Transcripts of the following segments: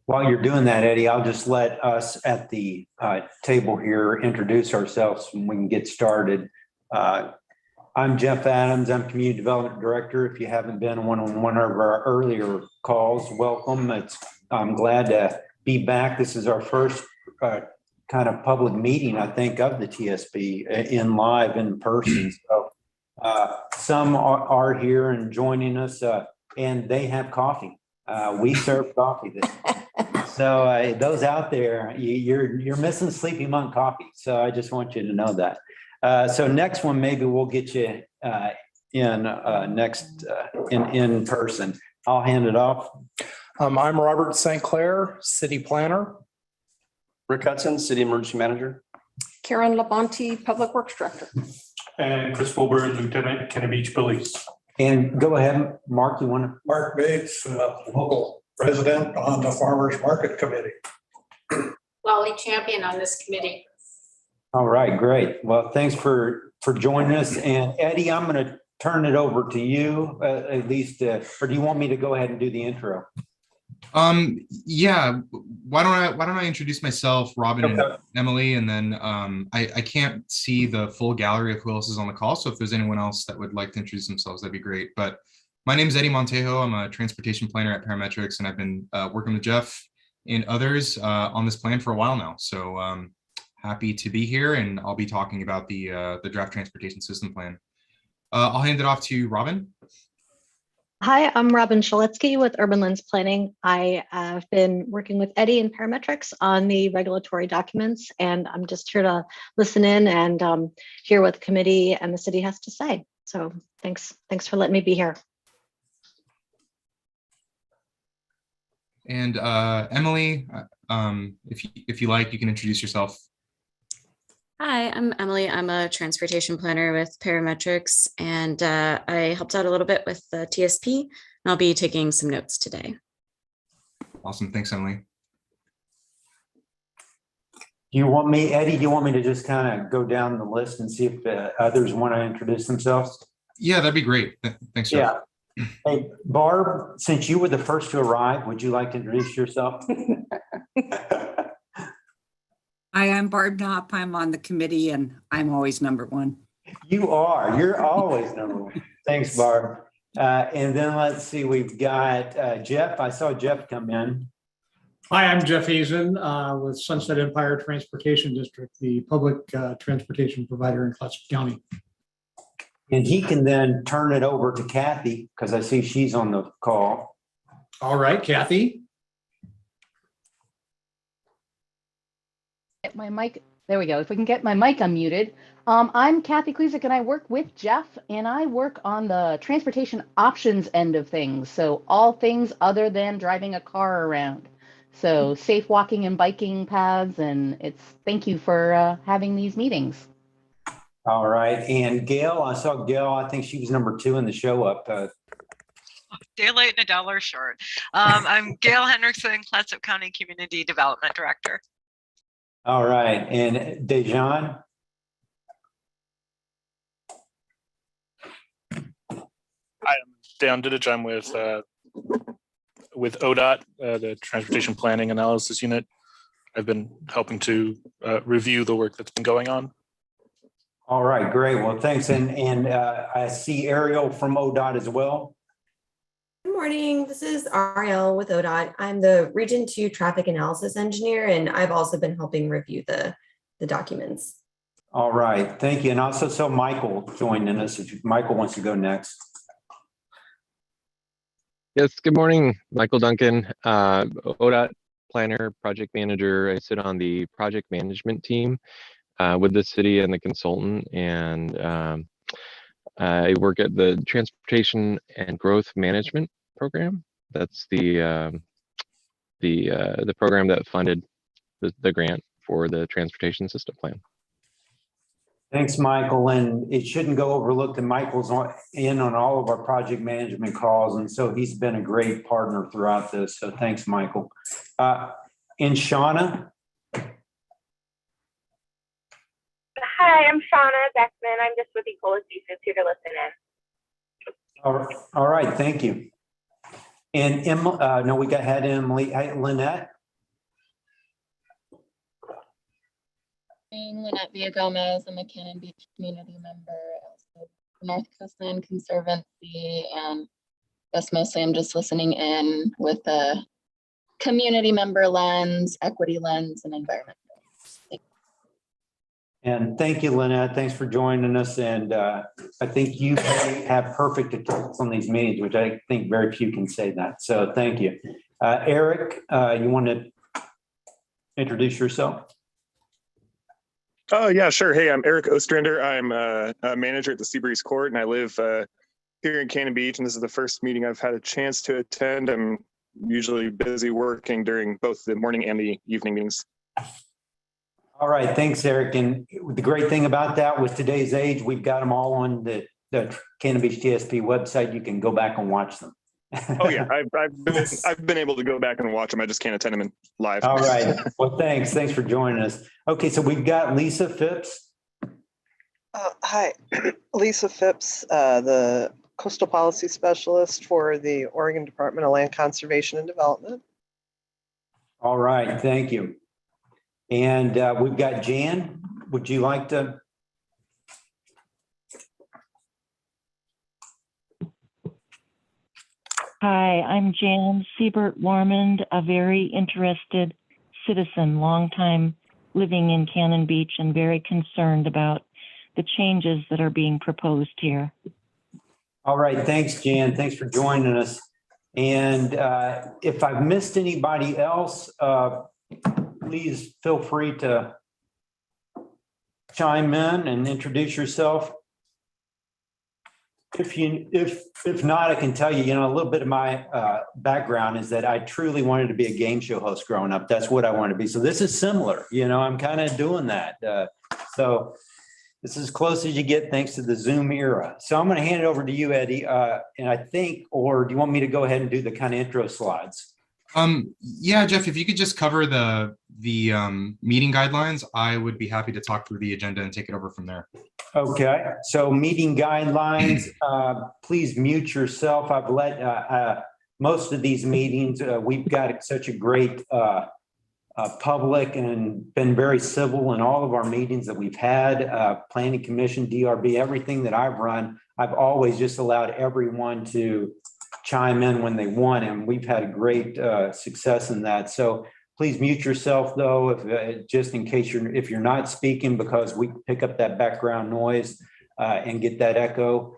While you're doing that, Eddie, I'll just let us at the table here introduce ourselves and we can get started. I'm Jeff Adams. I'm Community Development Director. If you haven't been on one of our earlier calls, welcome. I'm glad to be back. This is our first kind of public meeting, I think, of the TSP in live in person. So some are here and joining us, and they have coffee. We serve coffee this morning. So those out there, you're missing Sleepy Monk coffee. So I just want you to know that. So next one, maybe we'll get you in person. I'll hand it off. I'm Robert St. Clair, City Planner. Rick Hudson, City Emergency Manager. Karen Labonte, Public Works Director. And Chris Wilbur, Lieutenant, Kennet Beach Police. And go ahead, Mark, you want to? Mark Bates, local president on the Farmers Market Committee. Lolly Champion on this committee. All right, great. Well, thanks for joining us. And Eddie, I'm going to turn it over to you at least, or do you want me to go ahead and do the intro? Yeah. Why don't I introduce myself, Robin and Emily, and then I can't see the full gallery of who else is on the call. So if there's anyone else that would like to introduce themselves, that'd be great. But my name is Eddie Montejo. I'm a transportation planner at Parametrics, and I've been working with Jeff and others on this plan for a while now. So happy to be here, and I'll be talking about the draft transportation system plan. I'll hand it off to Robin. Hi, I'm Robin Shaletsky with Urban Lens Planning. I have been working with Eddie and Parametrics on the regulatory documents, and I'm just here to listen in and hear what the committee and the city has to say. So thanks for letting me be here. And Emily, if you like, you can introduce yourself. Hi, I'm Emily. I'm a transportation planner with Parametrics, and I helped out a little bit with the TSP, and I'll be taking some notes today. Awesome. Thanks, Emily. Do you want me, Eddie, do you want me to just kind of go down the list and see if others want to introduce themselves? Yeah, that'd be great. Thanks, Jeff. Yeah. Hey, Barb, since you were the first to arrive, would you like to introduce yourself? Hi, I'm Barb Knopp. I'm on the committee and I'm always number one. You are. You're always number one. Thanks, Barb. And then let's see, we've got Jeff. I saw Jeff come in. Hi, I'm Jeff Hazen with Sunset Empire Transportation District, the public transportation provider in Clatsop County. And he can then turn it over to Kathy because I see she's on the call. All right, Kathy. Get my mic. There we go. If we can get my mic unmuted. I'm Kathy Klezak and I work with Jeff and I work on the transportation options end of things. So all things other than driving a car around. So safe walking and biking paths, and thank you for having these meetings. All right. And Gail, I saw Gail, I think she was number 2 in the show up. Day late and a dollar short. I'm Gail Hendrickson, Clatsop County Community Development Director. All right, and Dejan? I'm Dan Didich. I'm with ODOT, the Transportation Planning Analysis Unit. I've been helping to review the work that's been going on. All right, great. Well, thanks. And I see Ariel from ODOT as well. Good morning. This is Ariel with ODOT. I'm the Region 2 Traffic Analysis Engineer, and I've also been helping review the documents. All right, thank you. And also, so Michael joining us. If Michael wants to go next. Yes, good morning, Michael Duncan, ODOT Planner, Project Manager. I sit on the project management team with the city and the consultant, and I work at the Transportation and Growth Management Program. That's the program that funded the grant for the transportation system plan. Thanks, Michael. And it shouldn't go overlooked that Michael's in on all of our project management calls, and so he's been a great partner throughout this. So thanks, Michael. And Shauna. Hi, I'm Shauna Beckman. I'm just with Ecola Thesis here to listen in. All right, thank you. And no, we had Emily. Lynette. Lynette Villagomez. I'm a Cannon Beach community member, also the North Coast Land Conservancy, and guess mostly I'm just listening in with a community member lens, equity lens, and environment. And thank you, Lynette. Thanks for joining us. And I think you have perfect attendance on these meetings, which I think very few can say that. So thank you. Eric, you want to introduce yourself? Oh, yeah, sure. Hey, I'm Eric Ostrander. I'm a manager at the Seabreeze Court, and I live here in Cannon Beach, and this is the first meeting I've had a chance to attend. I'm usually busy working during both the morning and the evening meetings. All right, thanks, Eric. And the great thing about that, with today's age, we've got them all on the Cannon Beach TSP website. You can go back and watch them. Oh yeah, I've been able to go back and watch them. I just can't attend them in live. All right. Well, thanks for joining us. Okay, so we've got Lisa Phipps. Hi, Lisa Phipps, the Coastal Policy Specialist for the Oregon Department of Land Conservation and Development. All right, thank you. And we've got Jan. Would you like to? Hi, I'm Jan Siebert-Warmond, a very interested citizen, longtime living in Cannon Beach and very concerned about the changes that are being proposed here. All right, thanks, Jan. Thanks for joining us. And if I've missed anybody else, please feel free to chime in and introduce yourself. If not, I can tell you, a little bit of my background is that I truly wanted to be a game show host growing up. That's what I wanted to be. So this is similar, I'm kind of doing that. So this is as close as you get thanks to the Zoom era. So I'm going to hand it over to you, Eddie. And I think, or do you want me to go ahead and do the kind of intro slides? Yeah, Jeff, if you could just cover the meeting guidelines, I would be happy to talk through the agenda and take it over from there. Okay, so meeting guidelines, please mute yourself. I've let most of these meetings, we've got such a great public and been very civil in all of our meetings that we've had, Planning Commission, DRB, everything that I've run, I've always just allowed everyone to chime in when they want, and we've had a great success in that. So please mute yourself though, if just in case if you're not speaking, because we pick up that background noise and get that echo.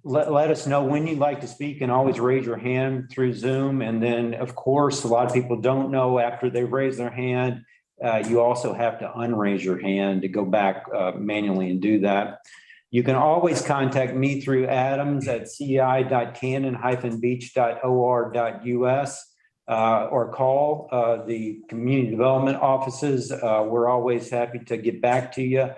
Let us know when you'd like to speak, and always raise your hand through Zoom. And then of course, a lot of people don't know after they raise their hand, you also have to unraise your hand to go back manually and do that. You can always contact me through Adams at ci.cannon-beach.or.us or call the community development offices. We're always happy to get back to you.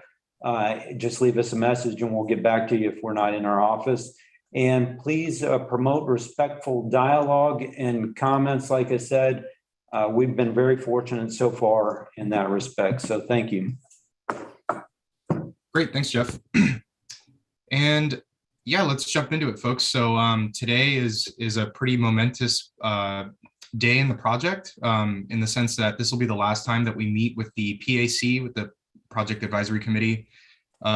Just leave us a message and we'll get back to you if we're not in our office. And please promote respectful dialogue and comments. Like I said, we've been very fortunate so far in that respect. So thank you. Great, thanks, Jeff. And yeah, let's jump into it, folks. So today is a pretty momentous day in the project, in the sense that this will be the last time that we meet with the PAC, with the Project Advisory Committee.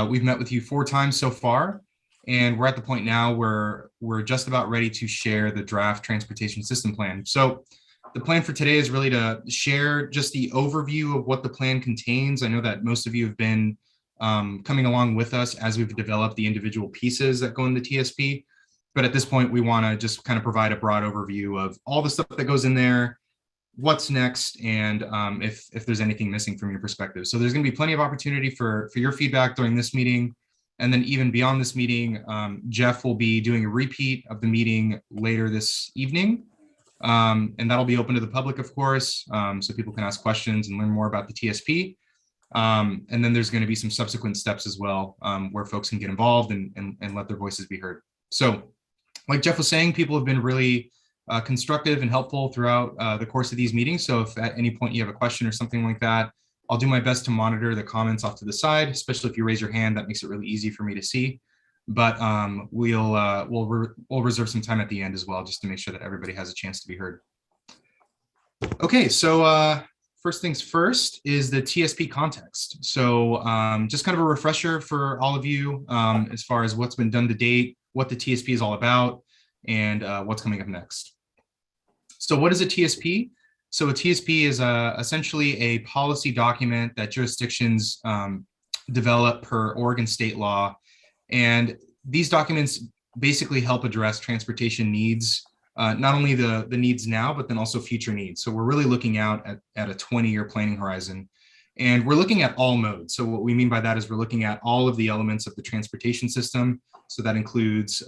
We've met with you 4 times so far, and we're at the point now where we're just about ready to share the draft transportation system plan. So the plan for today is really to share just the overview of what the plan contains. I know that most of you have been coming along with us as we've developed the individual pieces that go in the TSP. But at this point, we want to just kind of provide a broad overview of all the stuff that goes in there, what's next, and if there's anything missing from your perspective. So there's going to be plenty of opportunity for your feedback during this meeting. And then even beyond this meeting, Jeff will be doing a repeat of the meeting later this evening. And that'll be open to the public, of course, so people can ask questions and learn more about the TSP. And then there's going to be some subsequent steps as well, where folks can get involved and let their voices be heard. So like Jeff was saying, people have been really constructive and helpful throughout the course of these meetings. So if at any point you have a question or something like that, I'll do my best to monitor the comments off to the side, especially if you raise your hand. That makes it really easy for me to see. But we'll reserve some time at the end as well, just to make sure that everybody has a chance to be heard. Okay, so first things first is the TSP context. So just kind of a refresher for all of you as far as what's been done to date, what the TSP is all about, and what's coming up next. So what is a TSP? So a TSP is essentially a policy document that jurisdictions develop per Oregon state law. And these documents basically help address transportation needs, not only the needs now, but then also future needs. So we're really looking out at a 20-year planning horizon. And we're looking at all modes. So what we mean by that is we're looking at all of the elements of the transportation system. So that includes,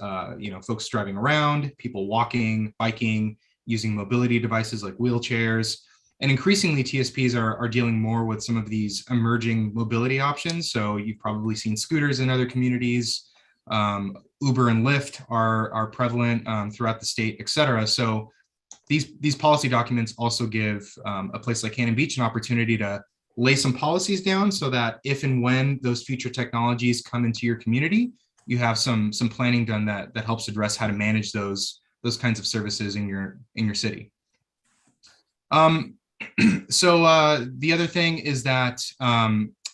folks driving around, people walking, biking, using mobility devices like wheelchairs. And increasingly, TSPs are dealing more with some of these emerging mobility options. So you've probably seen scooters in other communities. Uber and Lyft are prevalent throughout the state, et cetera. So these policy documents also give a place like Cannon Beach an opportunity to lay some policies down so that if and when those future technologies come into your community, you have some planning done that helps address how to manage those kinds of services in your city. So the other thing is that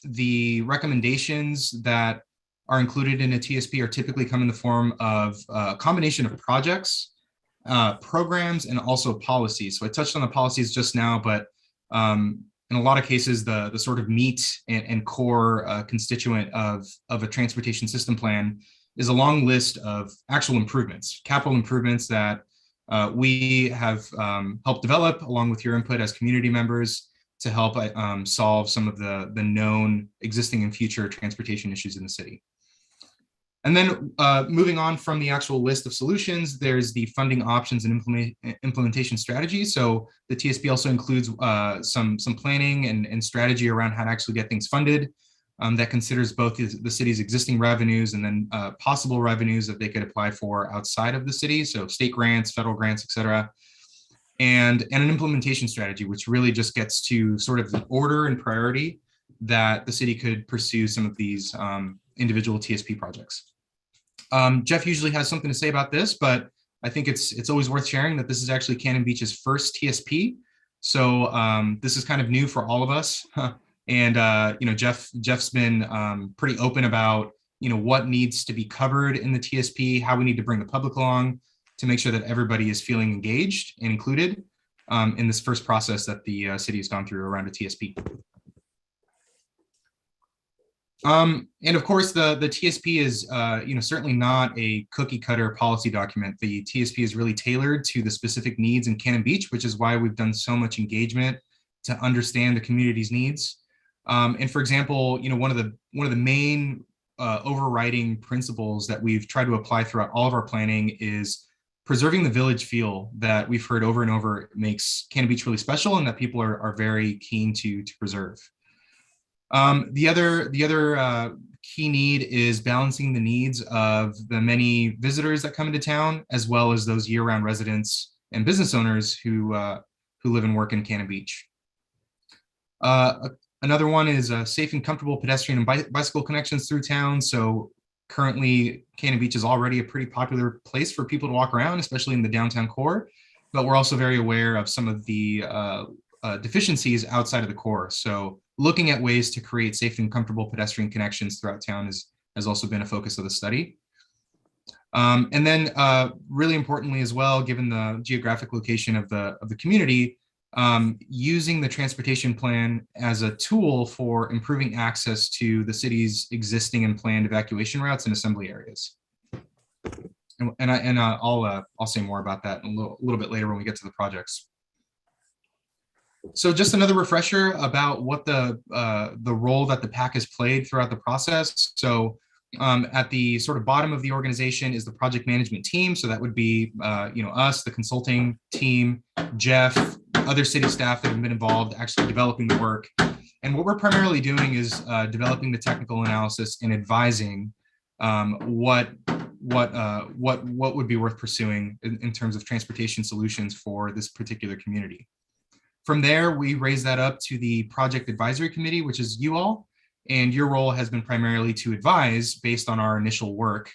the recommendations that are included in a TSP are typically come in the form of a combination of projects, programs, and also policies. So I touched on the policies just now, but in a lot of cases, the sort of meat and core constituent of a transportation system plan is a long list of actual improvements, capital improvements that we have helped develop along with your input as community members to help solve some of the known existing and future transportation issues in the city. And then moving on from the actual list of solutions, there's the funding options and implementation strategy. So the TSP also includes some planning and strategy around how to actually get things funded. That considers both the city's existing revenues and then possible revenues that they could apply for outside of the city. So state grants, federal grants, et cetera. And an implementation strategy, which really just gets to sort of the order and priority that the city could pursue some of these individual TSP projects. Jeff usually has something to say about this, but I think it's always worth sharing that this is actually Cannon Beach's first TSP. So this is kind of new for all of us. And Jeff's been pretty open about what needs to be covered in the TSP, how we need to bring the public along to make sure that everybody is feeling engaged and included in this first process that the city has gone through around a TSP. And of course, the TSP is certainly not a cookie cutter policy document. The TSP is really tailored to the specific needs in Cannon Beach, which is why we've done so much engagement to understand the community's needs. And for example, one of the main overriding principles that we've tried to apply throughout all of our planning is preserving the village feel that we've heard over and over makes Cannon Beach really special and that people are very keen to preserve. The other key need is balancing the needs of the many visitors that come into town, as well as those year-round residents and business owners who live and work in Cannon Beach. Another one is safe and comfortable pedestrian and bicycle connections through town. So currently, Cannon Beach is already a pretty popular place for people to walk around, especially in the downtown core. But we're also very aware of some of the deficiencies outside of the core. So looking at ways to create safe and comfortable pedestrian connections throughout town has also been a focus of the study. And then really importantly as well, given the geographic location of the community, using the transportation plan as a tool for improving access to the city's existing and planned evacuation routes and assembly areas. And I'll say more about that a little bit later when we get to the projects. So just another refresher about what the role that the PAC has played throughout the process. So at the sort of bottom of the organization is the project management team. So that would be us, the consulting team, Jeff, other city staff that have been involved actually developing the work. And what we're primarily doing is developing the technical analysis and advising what would be worth pursuing in terms of transportation solutions for this particular community. From there, we raise that up to the project advisory committee, which is you all, and your role has been primarily to advise based on our initial work.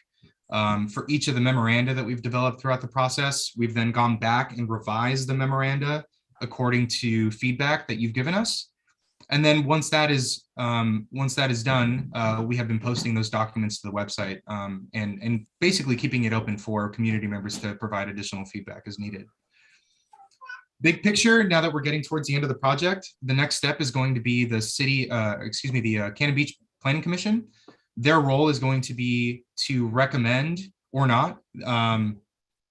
For each of the memoranda that we've developed throughout the process, we've then gone back and revised the memoranda according to feedback that you've given us. And then once that is done, we have been posting those documents to the website and basically keeping it open for community members to provide additional feedback as needed. Big picture, now that we're getting towards the end of the project, the next step is going to be the Cannon Beach Planning Commission. Their role is going to be to recommend or not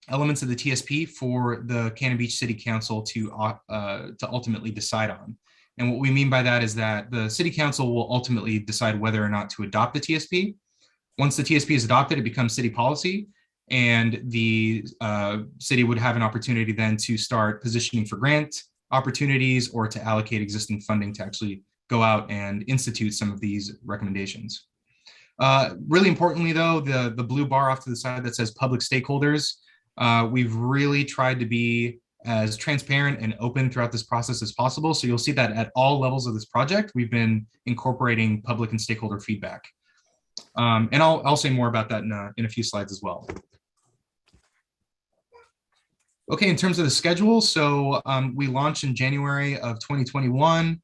elements of the TSP for the Cannon Beach City Council to ultimately decide on. And what we mean by that is that the City Council will ultimately decide whether or not to adopt the TSP. Once the TSP is adopted, it becomes city policy, and the city would have an opportunity then to start positioning for grant opportunities or to allocate existing funding to actually go out and institute some of these recommendations. Really importantly, though, the blue bar off to the side that says public stakeholders, we've really tried to be as transparent and open throughout this process as possible. So you'll see that at all levels of this project, we've been incorporating public and stakeholder feedback. And I'll say more about that in a few slides as well. Okay, in terms of the schedule, so we launched in January of 2021.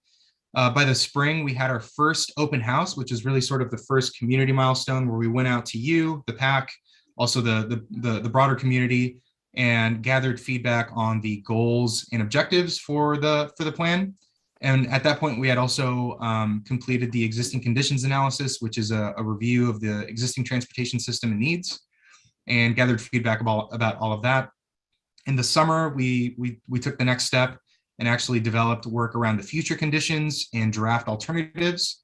By the spring, we had our first open house, which is really sort of the first community milestone where we went out to you, the PAC, also the broader community, and gathered feedback on the goals and objectives for the plan. And at that point, we had also completed the existing conditions analysis, which is a review of the existing transportation system and needs, and gathered feedback about all of that. In the summer, we took the next step and actually developed work around the future conditions and draft alternatives.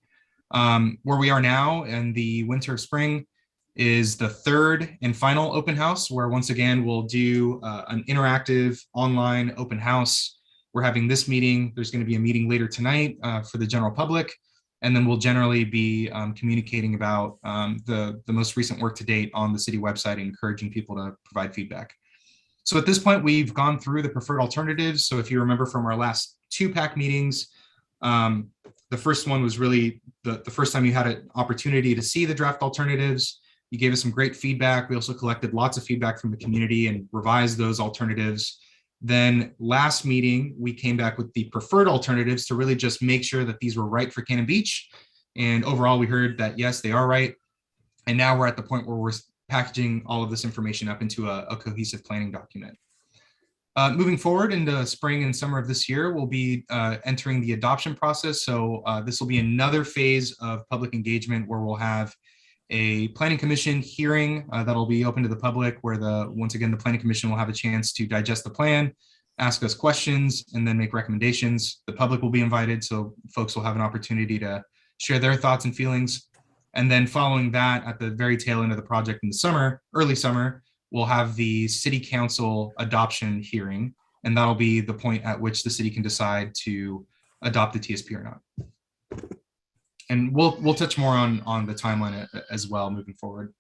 Where we are now in the winter of spring is the third and final open house, where once again, we'll do an interactive online open house. We're having this meeting. There's going to be a meeting later tonight for the general public. And then we'll generally be communicating about the most recent work to date on the city website, encouraging people to provide feedback. So at this point, we've gone through the preferred alternatives. So if you remember from our last two PAC meetings, the first one was really the first time you had an opportunity to see the draft alternatives. You gave us some great feedback. We also collected lots of feedback from the community and revised those alternatives. Then last meeting, we came back with the preferred alternatives to really just make sure that these were right for Cannon Beach. And overall, we heard that, yes, they are right. And now we're at the point where we're packaging all of this information up into a cohesive planning document. Moving forward into spring and summer of this year, we'll be entering the adoption process. So this will be another phase of public engagement where we'll have a planning commission hearing that'll be open to the public, where once again, the planning commission will have a chance to digest the plan, ask us questions, and then make recommendations. The public will be invited, so folks will have an opportunity to share their thoughts and feelings. And then following that, at the very tail end of the project in the summer, early summer, we'll have the city council adoption hearing, and that'll be the point at which the city can decide to adopt the TSP or not. And we'll touch more on the timeline as well moving forward.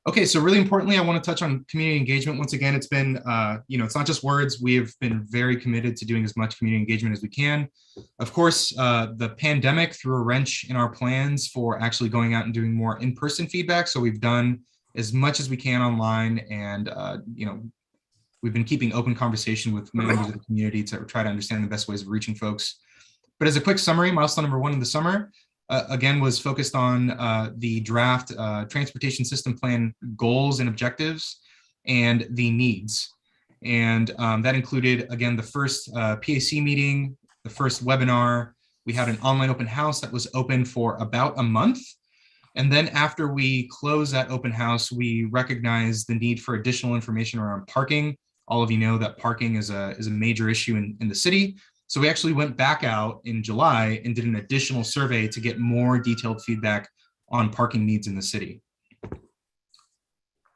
Okay, so really importantly, I want to touch on community engagement. Once again, it's been, it's not just words. We have been very committed to doing as much community engagement as we can. Of course, the pandemic threw a wrench in our plans for actually going out and doing more in-person feedback. So we've done as much as we can online, and we've been keeping open conversation with members of the community to try to understand the best ways of reaching folks. But as a quick summary, milestone number 1 in the summer, again, was focused on the draft transportation system plan goals and objectives and the needs. And that included, again, the first PAC meeting, the first webinar. We had an online open house that was open for about a month. And then after we closed that open house, we recognized the need for additional information around parking. All of you know that parking is a major issue in the city. So we actually went back out in July and did an additional survey to get more detailed feedback on parking needs in the city.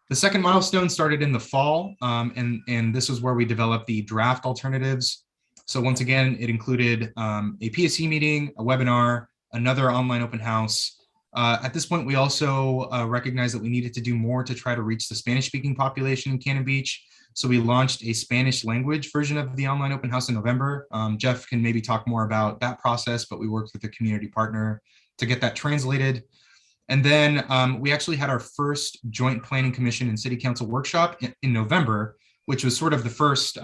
The second milestone started in the fall, and this was where we developed the draft alternatives. So once again, it included a PAC meeting, a webinar, another online open house. At this point, we also recognized that we needed to do more to try to reach the Spanish-speaking population in Cannon Beach. So we launched a Spanish language version of the online open house in November. Jeff can maybe talk more about that process, but we worked with a community partner to get that translated. And then we actually had our first joint planning commission and city council workshop in November, which was sort of the first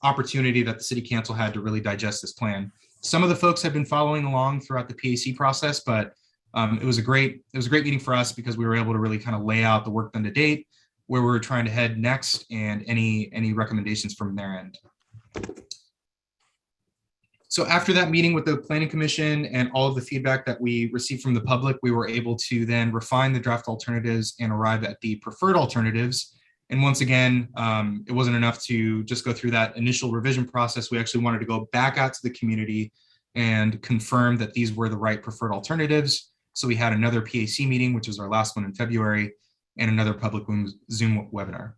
opportunity that the city council had to really digest this plan. Some of the folks have been following along throughout the PAC process, but it was a great meeting for us because we were able to really kind of lay out the work done to date, where we're trying to head next, and any recommendations from their end. So after that meeting with the Planning Commission and all of the feedback that we received from the public, we were able to then refine the draft alternatives and arrive at the preferred alternatives. And once again, it wasn't enough to just go through that initial revision process. We actually wanted to go back out to the community and confirm that these were the right preferred alternatives. So we had another PAC meeting, which was our last one in February, and another public Zoom webinar.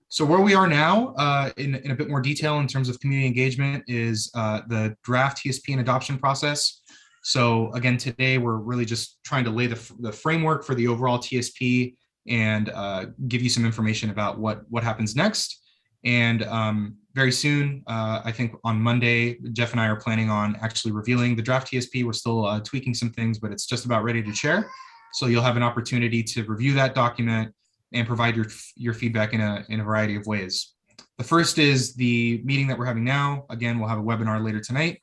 So where we are now, in a bit more detail in terms of community engagement, is the draft TSP and adoption process. So again, today we're really just trying to lay the framework for the overall TSP and give you some information about what happens next. And very soon, I think on Monday, Jeff and I are planning on actually revealing the draft TSP. We're still tweaking some things, but it's just about ready to share. So you'll have an opportunity to review that document and provide your feedback in a variety of ways. The first is the meeting that we're having now. Again, we'll have a webinar later tonight.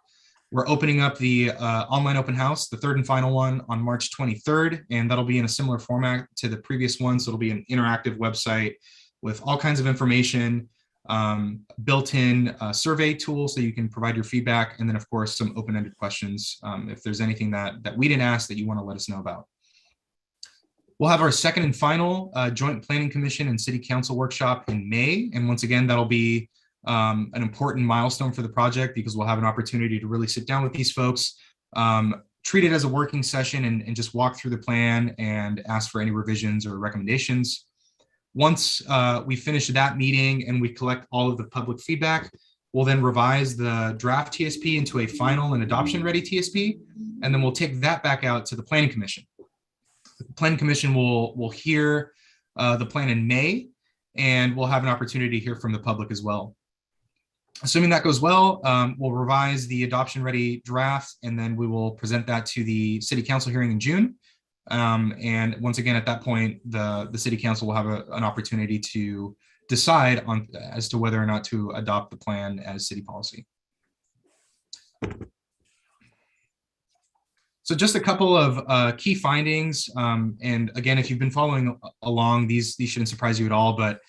We're opening up the online open house, the third and final one, on March 23rd, and that'll be in a similar format to the previous one. So it'll be an interactive website with all kinds of information, built-in survey tools so you can provide your feedback, and then of course some open-ended questions if there's anything that we didn't ask that you want to let us know about. We'll have our second and final Joint Planning Commission and City Council workshop in May. And once again, that'll be an important milestone for the project because we'll have an opportunity to really sit down with these folks, treat it as a working session and just walk through the plan and ask for any revisions or recommendations. Once we finish that meeting and we collect all of the public feedback, we'll then revise the draft TSP into a final and adoption ready TSP. And then we'll take that back out to the Planning Commission. The Planning Commission will hear the plan in May, and we'll have an opportunity to hear from the public as well. Assuming that goes well, we'll revise the adoption ready draft, and then we will present that to the City Council hearing in June. And once again, at that point, the City Council will have an opportunity to decide as to whether or not to adopt the plan as city policy. So just a couple of key findings. And again, if you've been following along, these shouldn't surprise you at all, but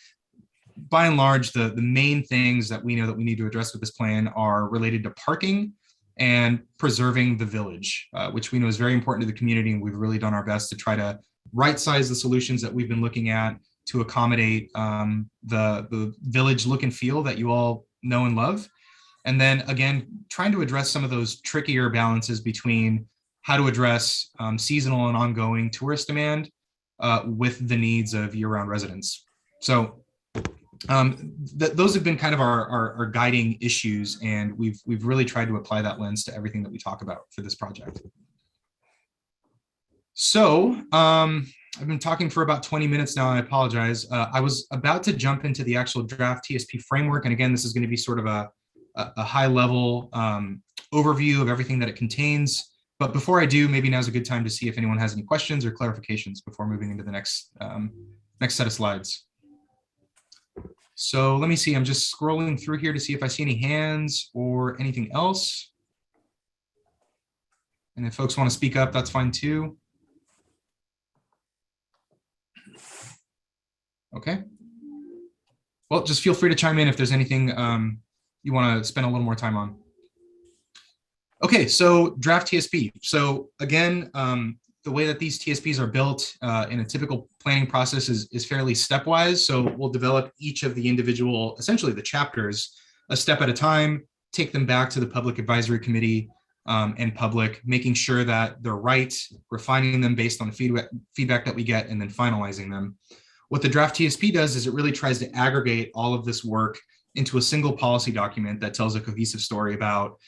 by and large, the main things that we know that we need to address with this plan are related to parking and preserving the village, which we know is very important to the community. And we've really done our best to try to right-size the solutions that we've been looking at to accommodate the village look and feel that you all know and love. And then again, trying to address some of those trickier balances between how to address seasonal and ongoing tourist demand with the needs of year-round residents. So those have been kind of our guiding issues, and we've really tried to apply that lens to everything that we talk about for this project. So I've been talking for about 20 minutes now. I apologize. I was about to jump into the actual draft TSP framework, and again, this is going to be sort of a high-level overview of everything that it contains. But before I do, maybe now's a good time to see if anyone has any questions or clarifications before moving into the next set of slides. So let me see, I'm just scrolling through here to see if I see any hands or anything else. And if folks want to speak up, that's fine too. Okay. Well, just feel free to chime in if there's anything you want to spend a little more time on. Okay, so draft TSP. So again, the way that these TSPs are built in a typical planning process is fairly stepwise. So we'll develop each of the individual, essentially the chapters, a step at a time, take them back to the Public Advisory Committee and public, making sure that they're right, refining them based on the feedback that we get, and then finalizing them. What the draft TSP does is it really tries to aggregate all of this work into a single policy document that tells a cohesive story about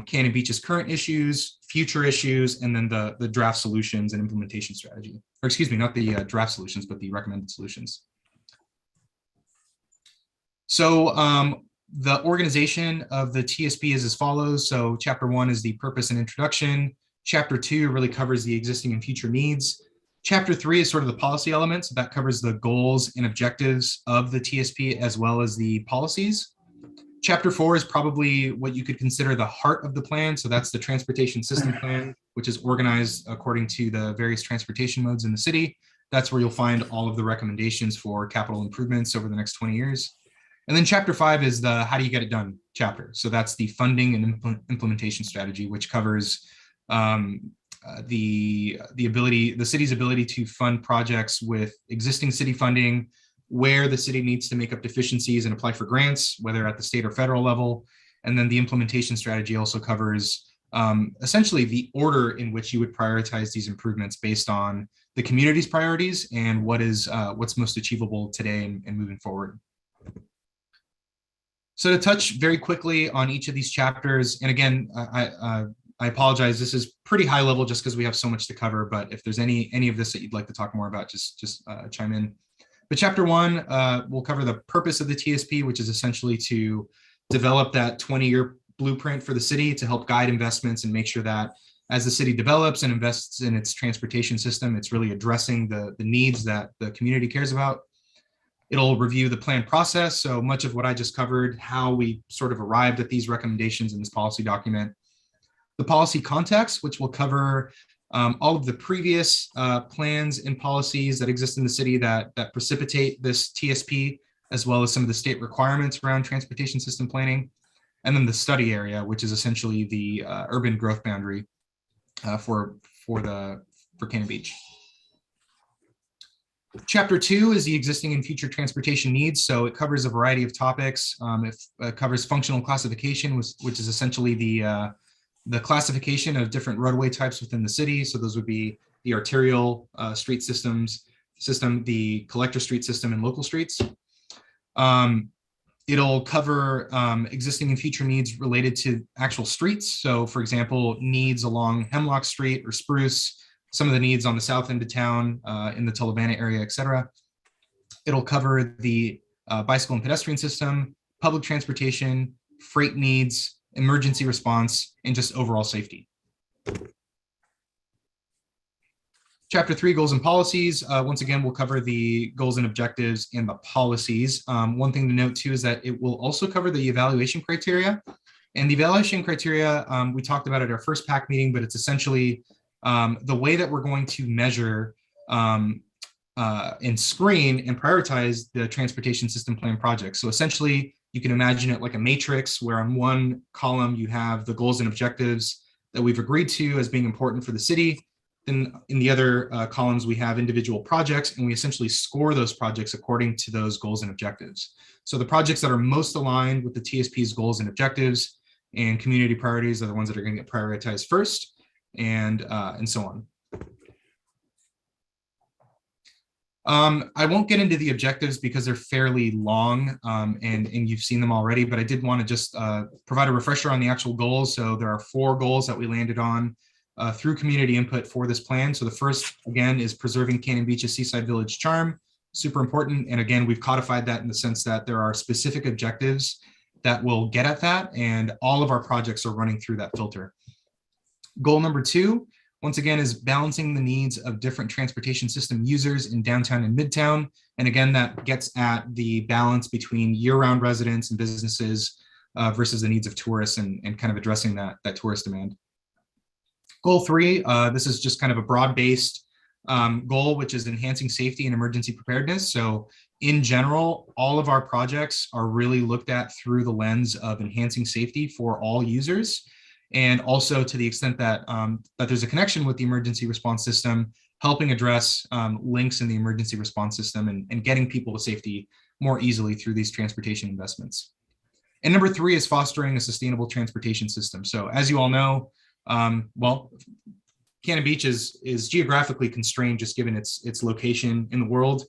Cannon Beach's current issues, future issues, and then the draft solutions and implementation strategy. Or excuse me, not the draft solutions, but the recommended solutions. So the organization of the TSP is as follows. So chapter 1 is the purpose and introduction. Chapter 2 really covers the existing and future needs. Chapter 3 is sort of the policy elements that covers the goals and objectives of the TSP as well as the policies. Chapter 4 is probably what you could consider the heart of the plan. So that's the transportation system plan, which is organized according to the various transportation modes in the city. That's where you'll find all of the recommendations for capital improvements over the next 20 years. And then chapter 5 is the how do you get it done chapter. So that's the funding and implementation strategy, which covers the city's ability to fund projects with existing city funding, where the city needs to make up deficiencies and apply for grants, whether at the state or federal level. And then the implementation strategy also covers essentially the order in which you would prioritize these improvements based on the community's priorities and what's most achievable today and moving forward. So to touch very quickly on each of these chapters, and again, I apologize, this is pretty high level just because we have so much to cover, but if there's any of this that you'd like to talk more about, just chime in. But chapter 1 will cover the purpose of the TSP, which is essentially to develop that 20-year blueprint for the city to help guide investments and make sure that as the city develops and invests in its transportation system, it's really addressing the needs that the community cares about. It'll review the plan process. So much of what I just covered, how we sort of arrived at these recommendations in this policy document. The policy context, which will cover all of the previous plans and policies that exist in the city that precipitate this TSP, as well as some of the state requirements around transportation system planning. And then the study area, which is essentially the urban growth boundary for Cannon Beach. Chapter 2 is the existing and future transportation needs. So it covers a variety of topics. It covers functional classification, which is essentially the classification of different roadway types within the city. So those would be the arterial street system, the collector street system, and local streets. It'll cover existing and future needs related to actual streets. So for example, needs along Hemlock Street or Spruce, some of the needs on the south end of town, in the Tullavana area, et cetera. It'll cover the bicycle and pedestrian system, public transportation, freight needs, emergency response, and just overall safety. Chapter 3, goals and policies. Once again, we'll cover the goals and objectives and the policies. One thing to note too is that it will also cover the evaluation criteria. And the evaluation criteria, we talked about at our first PAC meeting, but it's essentially the way that we're going to measure and screen and prioritize the transportation system plan project. So essentially, you can imagine it like a matrix where on one column you have the goals and objectives that we've agreed to as being important for the city. Then in the other columns, we have individual projects, and we essentially score those projects according to those goals and objectives. So the projects that are most aligned with the TSP's goals and objectives and community priorities are the ones that are going to get prioritized first, and so on. I won't get into the objectives because they're fairly long and you've seen them already, but I did want to just provide a refresher on the actual goals. So there are 4 goals that we landed on through community input for this plan. So the first, again, is preserving Cannon Beach's seaside village charm. Super important. And again, we've codified that in the sense that there are specific objectives that will get at that, and all of our projects are running through that filter. Goal number 2, once again, is balancing the needs of different transportation system users in downtown and midtown. And again, that gets at the balance between year-round residents and businesses versus the needs of tourists and kind of addressing that tourist demand. Goal 3, this is just kind of a broad-based goal, which is enhancing safety and emergency preparedness. So in general, all of our projects are really looked at through the lens of enhancing safety for all users. And also to the extent that, that there's a connection with the emergency response system, helping address links in the emergency response system and getting people to safety more easily through these transportation investments. And number 3 is fostering a sustainable transportation system. So as you all know, well, Cannon Beach is geographically constrained just given its location in the world.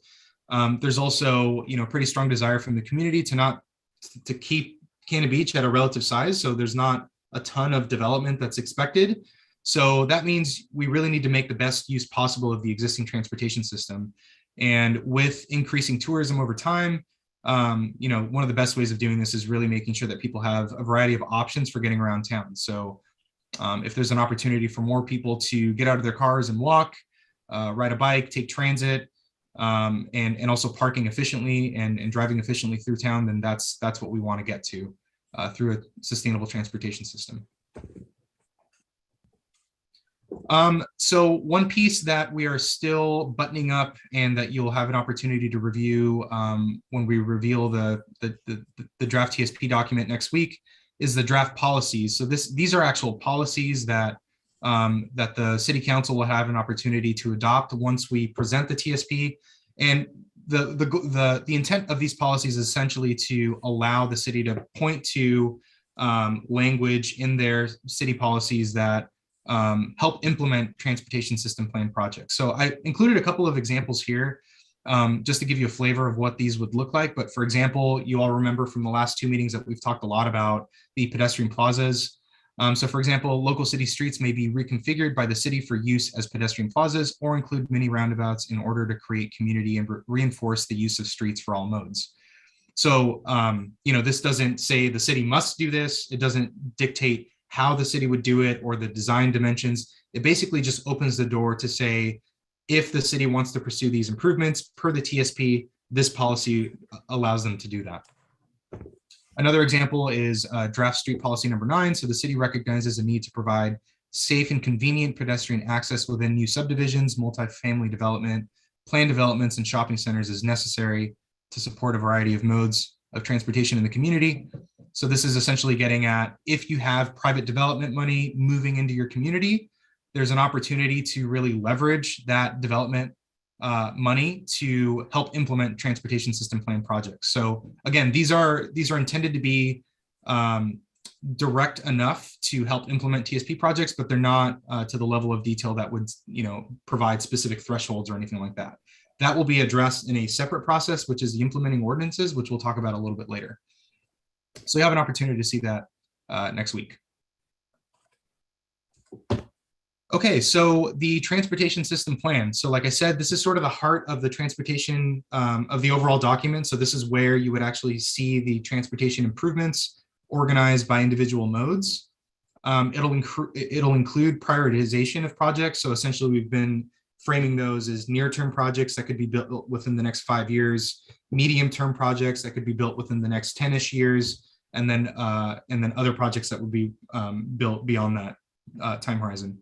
There's also, pretty strong desire from the community to keep Cannon Beach at a relative size. So there's not a ton of development that's expected. So that means we really need to make the best use possible of the existing transportation system. And with increasing tourism over time, one of the best ways of doing this is really making sure that people have a variety of options for getting around town. So if there's an opportunity for more people to get out of their cars and walk, ride a bike, take transit, and also parking efficiently and driving efficiently through town, then that's what we want to get to through a sustainable transportation system. So one piece that we are still buttoning up and that you'll have an opportunity to review when we reveal the draft TSP document next week is the draft policies. So these are actual policies that that the city council will have an opportunity to adopt once we present the TSP. And the intent of these policies is essentially to allow the city to point to language in their city policies that help implement transportation system plan projects. So I included a couple of examples here just to give you a flavor of what these would look like. But for example, you all remember from the last two meetings that we've talked a lot about the pedestrian plazas. So for example, local city streets may be reconfigured by the city for use as pedestrian plazas or include mini roundabouts in order to create community and reinforce the use of streets for all modes. So, this doesn't say the city must do this. It doesn't dictate how the city would do it or the design dimensions. It basically just opens the door to say, if the city wants to pursue these improvements per the TSP, this policy allows them to do that. Another example is draft street policy number 9. So the city recognizes a need to provide safe and convenient pedestrian access within new subdivisions, multifamily development, planned developments, and shopping centers is necessary to support a variety of modes of transportation in the community. So this is essentially getting at, if you have private development money moving into your community, there's an opportunity to really leverage that development money to help implement transportation system plan projects. So again, these are intended to be direct enough to help implement TSP projects, but they're not to the level of detail that would provide specific thresholds or anything like that. That will be addressed in a separate process, which is the implementing ordinances, which we'll talk about a little bit later. So you have an opportunity to see that next week. Okay, so the transportation system plan. So like I said, this is sort of the heart of the transportation of the overall document. So this is where you would actually see the transportation improvements organized by individual modes. It'll include prioritization of projects. So essentially we've been framing those as near-term projects that could be built within the next 5 years, medium-term projects that could be built within the next 10-ish years, and then other projects that would be built beyond that time horizon.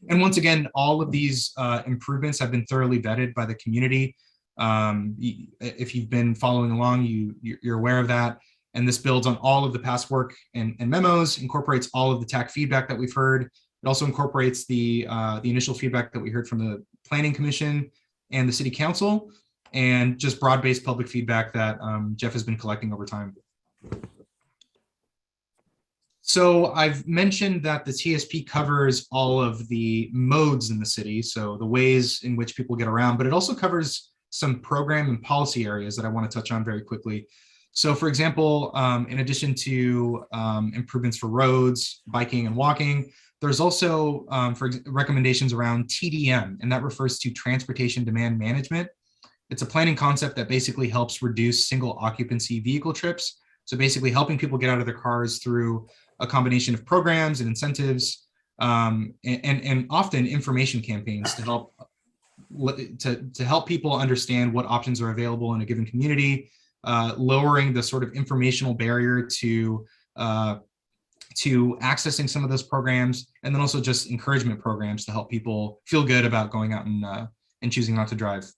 And once again, all of these improvements have been thoroughly vetted by the community. If you've been following along, you're aware of that. And this builds on all of the past work and memos, incorporates all of the TAC feedback that we've heard. It also incorporates the initial feedback that we heard from the Planning Commission and the City Council, and just broad-based public feedback that Jeff has been collecting over time. So I've mentioned that the TSP covers all of the modes in the city, so the ways in which people get around, but it also covers some program and policy areas that I want to touch on very quickly. So for example, in addition to improvements for roads, biking, and walking, there's also recommendations around TDM, and that refers to transportation demand management. It's a planning concept that basically helps reduce single occupancy vehicle trips. So basically helping people get out of their cars through a combination of programs and incentives, and often information campaigns to help people understand what options are available in a given community, lowering the sort of informational barrier to accessing some of those programs, and then also just encouragement programs to help people feel good about going out and choosing not to drive.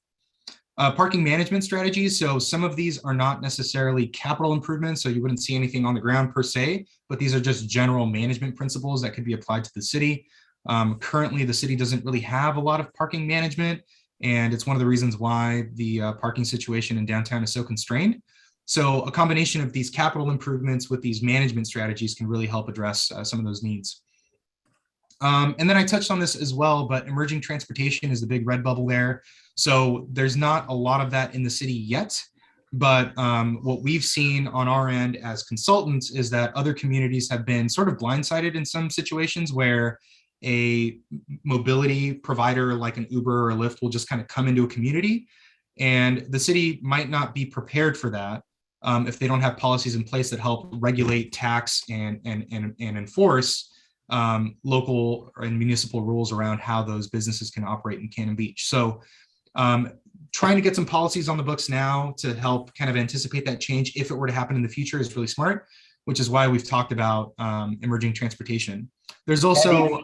Parking management strategies. So some of these are not necessarily capital improvements, so you wouldn't see anything on the ground per se, but these are just general management principles that could be applied to the city. Currently, the city doesn't really have a lot of parking management, and it's one of the reasons why the parking situation in downtown is so constrained. So a combination of these capital improvements with these management strategies can really help address some of those needs. And then I touched on this as well, but emerging transportation is the big red bubble there. So there's not a lot of that in the city yet, but what we've seen on our end as consultants is that other communities have been sort of blindsided in some situations where a mobility provider like an Uber or a Lyft will just kind of come into a community, and the city might not be prepared for that if they don't have policies in place that help regulate, tax, and enforce local and municipal rules around how those businesses can operate in Cannon Beach. So trying to get some policies on the books now to help kind of anticipate that change if it were to happen in the future is really smart, which is why we've talked about emerging transportation. There's also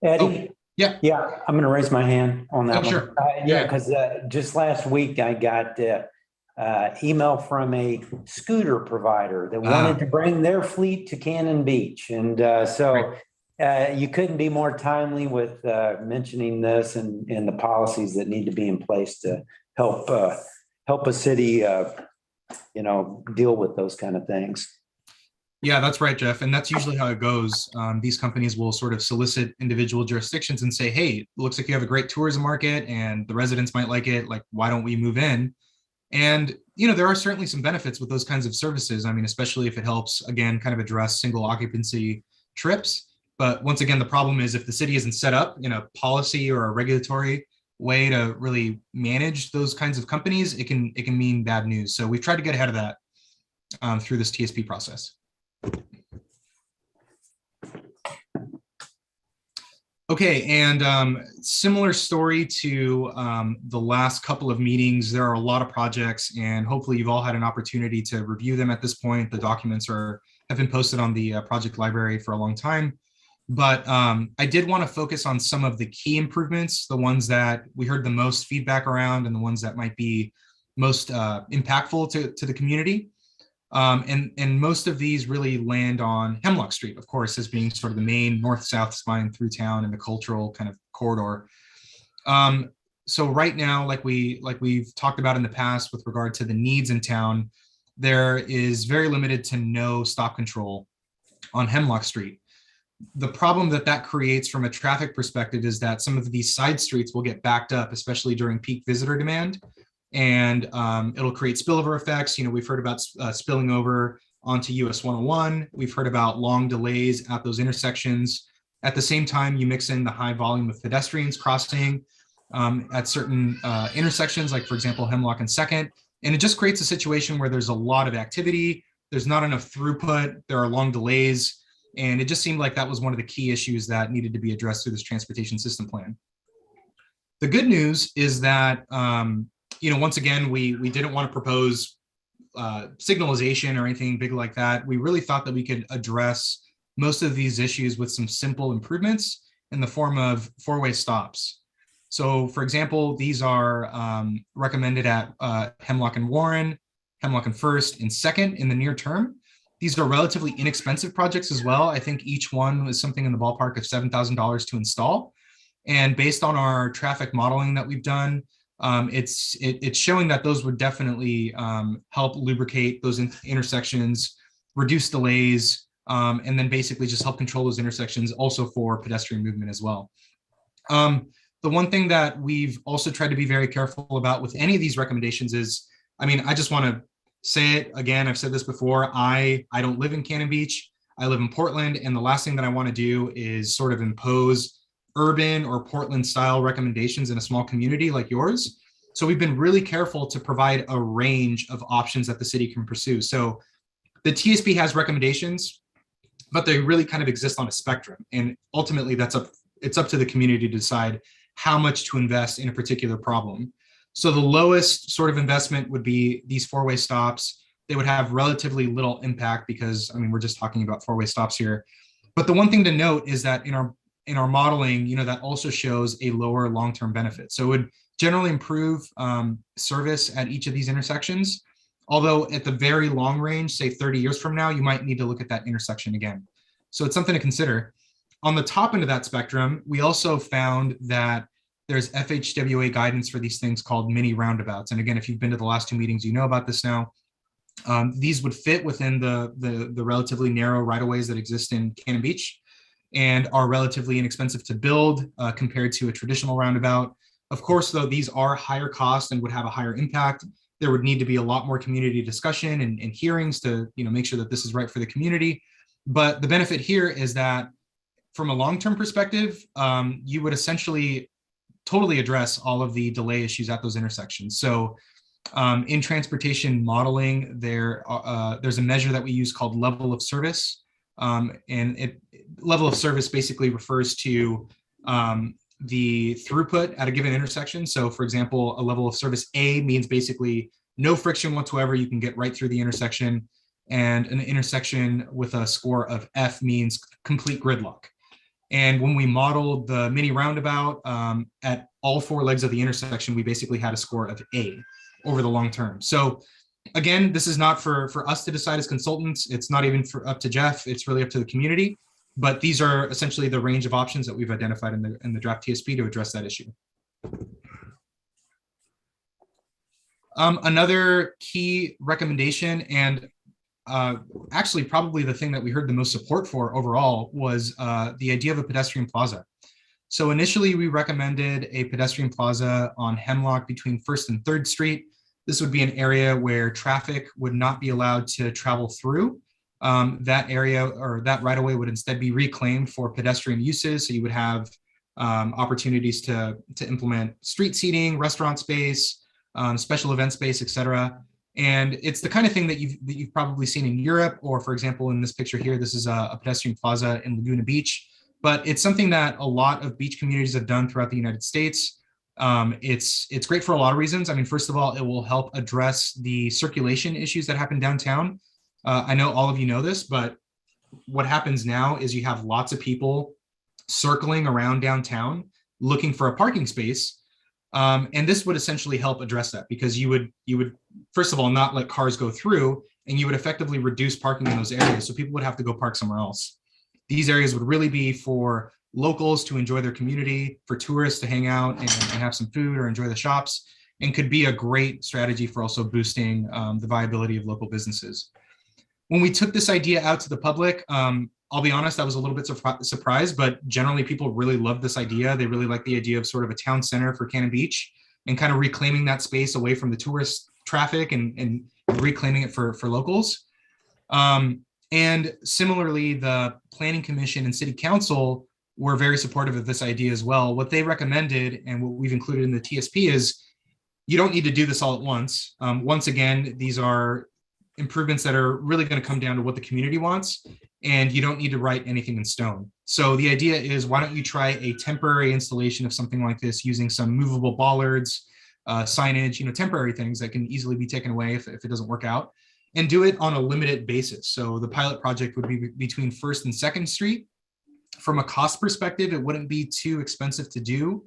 Eddie? Yeah. Yeah, I'm going to raise my hand on that one. Sure. Yeah, because just last week I got email from a scooter provider that wanted to bring their fleet to Cannon Beach. And so you couldn't be more timely with mentioning this and the policies that need to be in place to help a city, deal with those kind of things. Yeah, that's right, Jeff. And that's usually how it goes. These companies will sort of solicit individual jurisdictions and say, hey, it looks like you have a great tourism market and the residents might like it. Like, why don't we move in? And, there are certainly some benefits with those kinds of services. I mean, especially if it helps, again, kind of address single occupancy trips. But once again, the problem is if the city isn't set up in a policy or a regulatory way to really manage those kinds of companies, it can mean bad news. So we've tried to get ahead of that through this TSP process. Okay, and similar story to the last couple of meetings. There are a lot of projects, and hopefully you've all had an opportunity to review them at this point. The documents have been posted on the project library for a long time. But I did want to focus on some of the key improvements, the ones that we heard the most feedback around and the ones that might be most impactful to the community. And most of these really land on Hemlock Street, of course, as being sort of the main north-south spine through town and the cultural kind of corridor. So right now, like we've talked about in the past with regard to the needs in town, there is very limited to no stop control on Hemlock Street. The problem that creates from a traffic perspective is that some of these side streets will get backed up, especially during peak visitor demand. And it'll create spillover effects. We've heard about spilling over onto US 101. We've heard about long delays at those intersections. At the same time, you mix in the high volume of pedestrians crossing at certain intersections, like, for example, Hemlock and 2nd. And it just creates a situation where there's a lot of activity. There's not enough throughput. There are long delays. And it just seemed like that was one of the key issues that needed to be addressed through this transportation system plan. The good news is that once again, we didn't want to propose signalization or anything big like that. We really thought that we could address most of these issues with some simple improvements in the form of four-way stops. So, for example, these are recommended at Hemlock and Warren, Hemlock and 1st, and 2nd in the near term. These are relatively inexpensive projects as well. I think each one was something in the ballpark of $7,000 to install. And based on our traffic modeling that we've done, it's showing that those would definitely help lubricate those intersections, reduce delays, and then basically just help control those intersections also for pedestrian movement as well. The one thing that we've also tried to be very careful about with any of these recommendations is, I just want to say it again, I've said this before, I don't live in Cannon Beach, I live in Portland, and the last thing that I want to do is sort of impose urban or Portland style recommendations in a small community like yours. So we've been really careful to provide a range of options that the city can pursue. So the TSP has recommendations, but they really kind of exist on a spectrum. And ultimately it's up to the community to decide how much to invest in a particular problem. So the lowest sort of investment would be these four-way stops. They would have relatively little impact because, we're just talking about four-way stops here. But the one thing to note is that in our modeling, that also shows a lower long-term benefit. So it would generally improve service at each of these intersections. Although at the very long range, say 30 years from now, you might need to look at that intersection again. So it's something to consider. On the top end of that spectrum, we also found that there's FHWA guidance for these things called mini roundabouts. And again, if you've been to the last two meetings, you know about this now. These would fit within the relatively narrow right-of-ways that exist in Cannon Beach and are relatively inexpensive to build compared to a traditional roundabout. Of course, though, these are higher cost and would have a higher impact. There would need to be a lot more community discussion and hearings to make sure that this is right for the community. But the benefit here is that from a long-term perspective, you would essentially totally address all of the delay issues at those intersections. So in transportation modeling, there's a measure that we use called level of service. And level of service basically refers to the throughput at a given intersection. So for example, a level of service A means basically no friction whatsoever. You can get right through the intersection. And an intersection with a score of F means complete gridlock. And when we modeled the mini roundabout at all 4 legs of the intersection, we basically had a score of A over the long term. So again, this is not for us to decide as consultants. It's not even up to Jeff. It's really up to the community. But these are essentially the range of options that we've identified in the draft TSP to address that issue. Another key recommendation, and actually probably the thing that we heard the most support for overall, was the idea of a pedestrian plaza. So initially we recommended a pedestrian plaza on Hemlock between 1st and 3rd Street. This would be an area where traffic would not be allowed to travel through. That area or that right of way would instead be reclaimed for pedestrian uses. So you would have opportunities to implement street seating, restaurant space, special event space, etc. And it's the kind of thing that you've probably seen in Europe, or for example, in this picture here, this is a pedestrian plaza in Laguna Beach. But it's something that a lot of beach communities have done throughout the United States. It's great for a lot of reasons. I mean, first of all, it will help address the circulation issues that happen downtown. I know all of you know this, but what happens now is you have lots of people circling around downtown looking for a parking space. And this would essentially help address that, because you would first of all not let cars go through, and you would effectively reduce parking in those areas. So people would have to go park somewhere else. These areas would really be for locals to enjoy their community, for tourists to hang out and have some food or enjoy the shops, and could be a great strategy for also boosting the viability of local businesses. When we took this idea out to the public, I'll be honest, I was a little bit surprised, but generally people really loved this idea. They really like the idea of sort of a town center for Cannon Beach and kind of reclaiming that space away from the tourist traffic and reclaiming it for locals. And similarly, the Planning Commission and City Council were very supportive of this idea as well. What they recommended, and what we've included in the TSP, is you don't need to do this all at once. Once again, these are improvements that are really going to come down to what the community wants, and you don't need to write anything in stone. So the idea is, why don't you try a temporary installation of something like this using some movable bollards, signage, temporary things that can easily be taken away if it doesn't work out, and do it on a limited basis. So the pilot project would be between 1st and 2nd Street. From a cost perspective, it wouldn't be too expensive to do.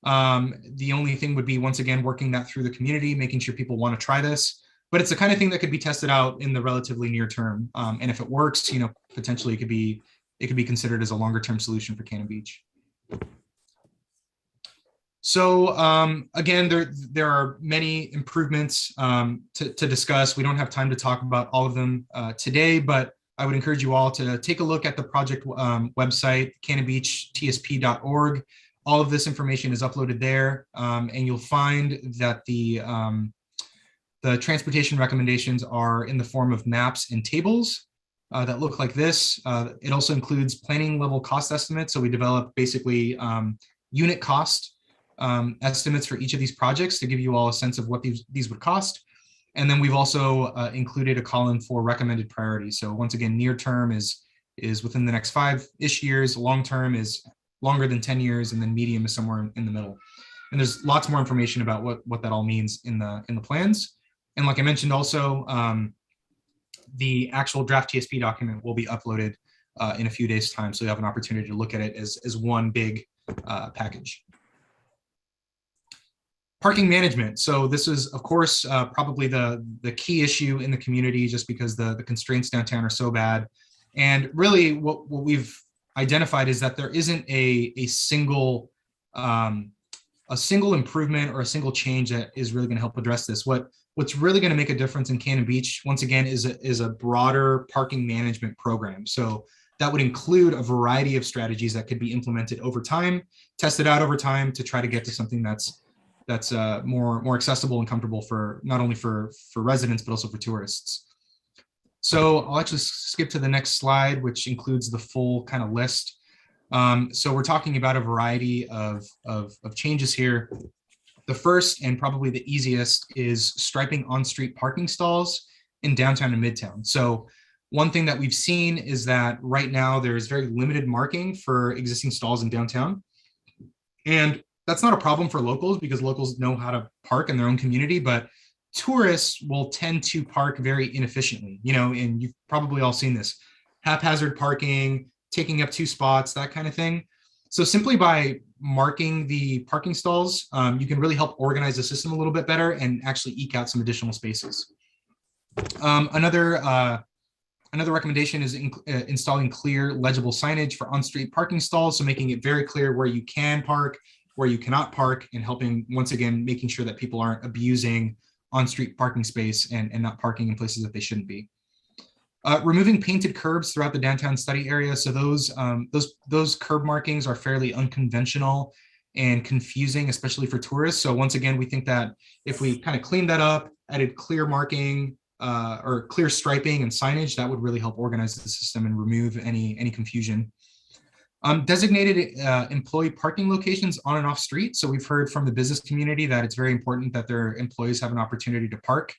The only thing would be, once again, working that through the community, making sure people want to try this. But it's the kind of thing that could be tested out in the relatively near term. And if it works, potentially it could be considered as a longer term solution for Cannon Beach. So again, there are many improvements to discuss. We don't have time to talk about all of them today, but I would encourage you all to take a look at the project website, cannonbeachtsp.org. All of this information is uploaded there, and you'll find that the transportation recommendations are in the form of maps and tables that look like this. It also includes planning level cost estimates. So we develop basically unit cost estimates for each of these projects to give you all a sense of what these would cost. And then we've also included a column for recommended priorities. So once again, near term is within the next 5-ish years, long term is longer than 10 years, and then medium is somewhere in the middle. And there's lots more information about what that all means in the plans. And like I mentioned also, the actual draft TSP document will be uploaded in a few days' time. So you have an opportunity to look at it as one big package. Parking management. So this is, of course, probably the key issue in the community, just because the constraints downtown are so bad. And really what we've identified is that there isn't a single improvement or a single change that is really going to help address this. What's really going to make a difference in Cannon Beach, once again, is a broader parking management program. So that would include a variety of strategies that could be implemented over time, tested out over time, to try to get to something that's more accessible and comfortable for not only for residents, but also for tourists. So I'll actually skip to the next slide, which includes the full kind of list. So we're talking about a variety of changes here. The first, and probably the easiest, is striping on-street parking stalls in downtown and midtown. So One thing that we've seen is that right now there's very limited marking for existing stalls in downtown. And that's not a problem for locals because locals know how to park in their own community, but tourists will tend to park very inefficiently, and you've probably all seen this: haphazard parking, taking up 2 spots, that kind of thing. So simply by marking the parking stalls, you can really help organize the system a little bit better and actually eke out some additional spaces. Another recommendation is installing clear, legible signage for on-street parking stalls, so making it very clear where you can park, where you cannot park, and helping, once again, making sure that people aren't abusing on-street parking space and not parking in places that they shouldn't be. Removing painted curbs throughout the downtown study area. So those curb markings are fairly unconventional and confusing, especially for tourists. So once again, we think that if we kind of clean that up, added clear marking or clear striping and signage, that would really help organize the system and remove any confusion. Designated employee parking locations on and off street. So we've heard from the business community that it's very important that their employees have an opportunity to park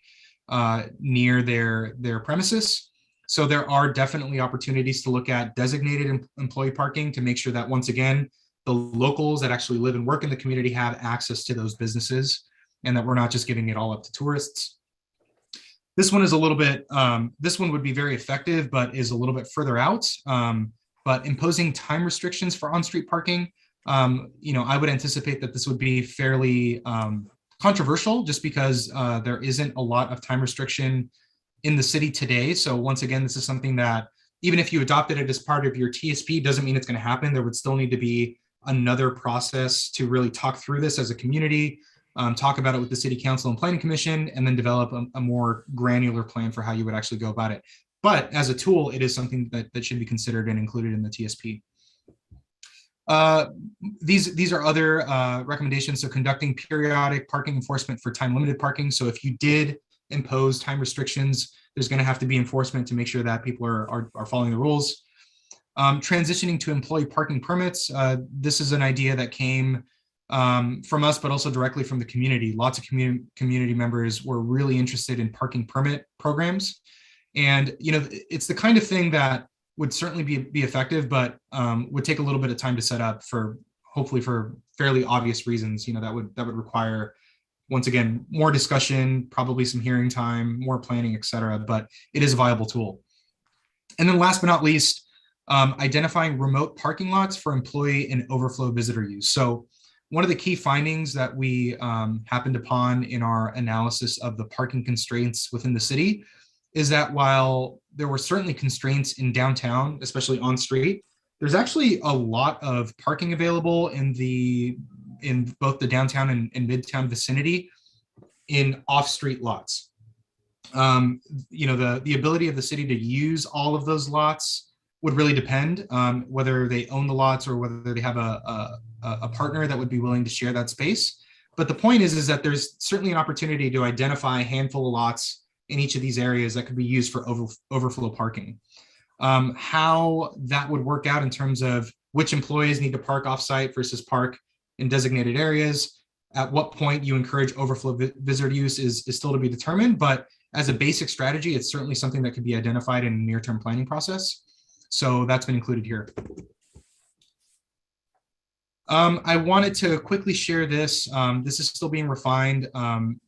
near their premises. So there are definitely opportunities to look at designated employee parking to make sure that, once again, the locals that actually live and work in the community have access to those businesses and that we're not just giving it all up to tourists. This one is a little bit, this one would be very effective, but is a little bit further out. But imposing time restrictions for on-street parking, I would anticipate that this would be fairly controversial just because there isn't a lot of time restriction in the city today. So once again, this is something that even if you adopted it as part of your TSP, doesn't mean it's going to happen. There would still need to be another process to really talk through this as a community, talk about it with the city council and planning commission, and then develop a more granular plan for how you would actually go about it. But as a tool, it is something that should be considered and included in the TSP. These are other recommendations. So conducting periodic parking enforcement for time limited parking. So if you did impose time restrictions, there's going to have to be enforcement to make sure that people are following the rules. Transitioning to employee parking permits. This is an idea that came from us, but also directly from the community. Lots of community members were really interested in parking permit programs. And, it's the kind of thing that would certainly be effective, but would take a little bit of time to set up hopefully for fairly obvious reasons, that would require, once again, more discussion, probably some hearing time, more planning, et cetera, but it is a viable tool. And then last but not least, identifying remote parking lots for employee and overflow visitor use. So one of the key findings that we happened upon in our analysis of the parking constraints within the city is that while there were certainly constraints in downtown, especially on street, there's actually a lot of parking available in both the downtown and midtown vicinity in off-street lots. The ability of the city to use all of those lots would really depend whether they own the lots or whether they have a partner that would be willing to share that space. But the point is that there's certainly an opportunity to identify a handful of lots in each of these areas that could be used for overflow parking. How that would work out in terms of which employees need to park offsite versus park in designated areas, at what point you encourage overflow visitor use is still to be determined, but as a basic strategy, it's certainly something that could be identified in a near-term planning process. So that's been included here. I wanted to quickly share this. This is still being refined,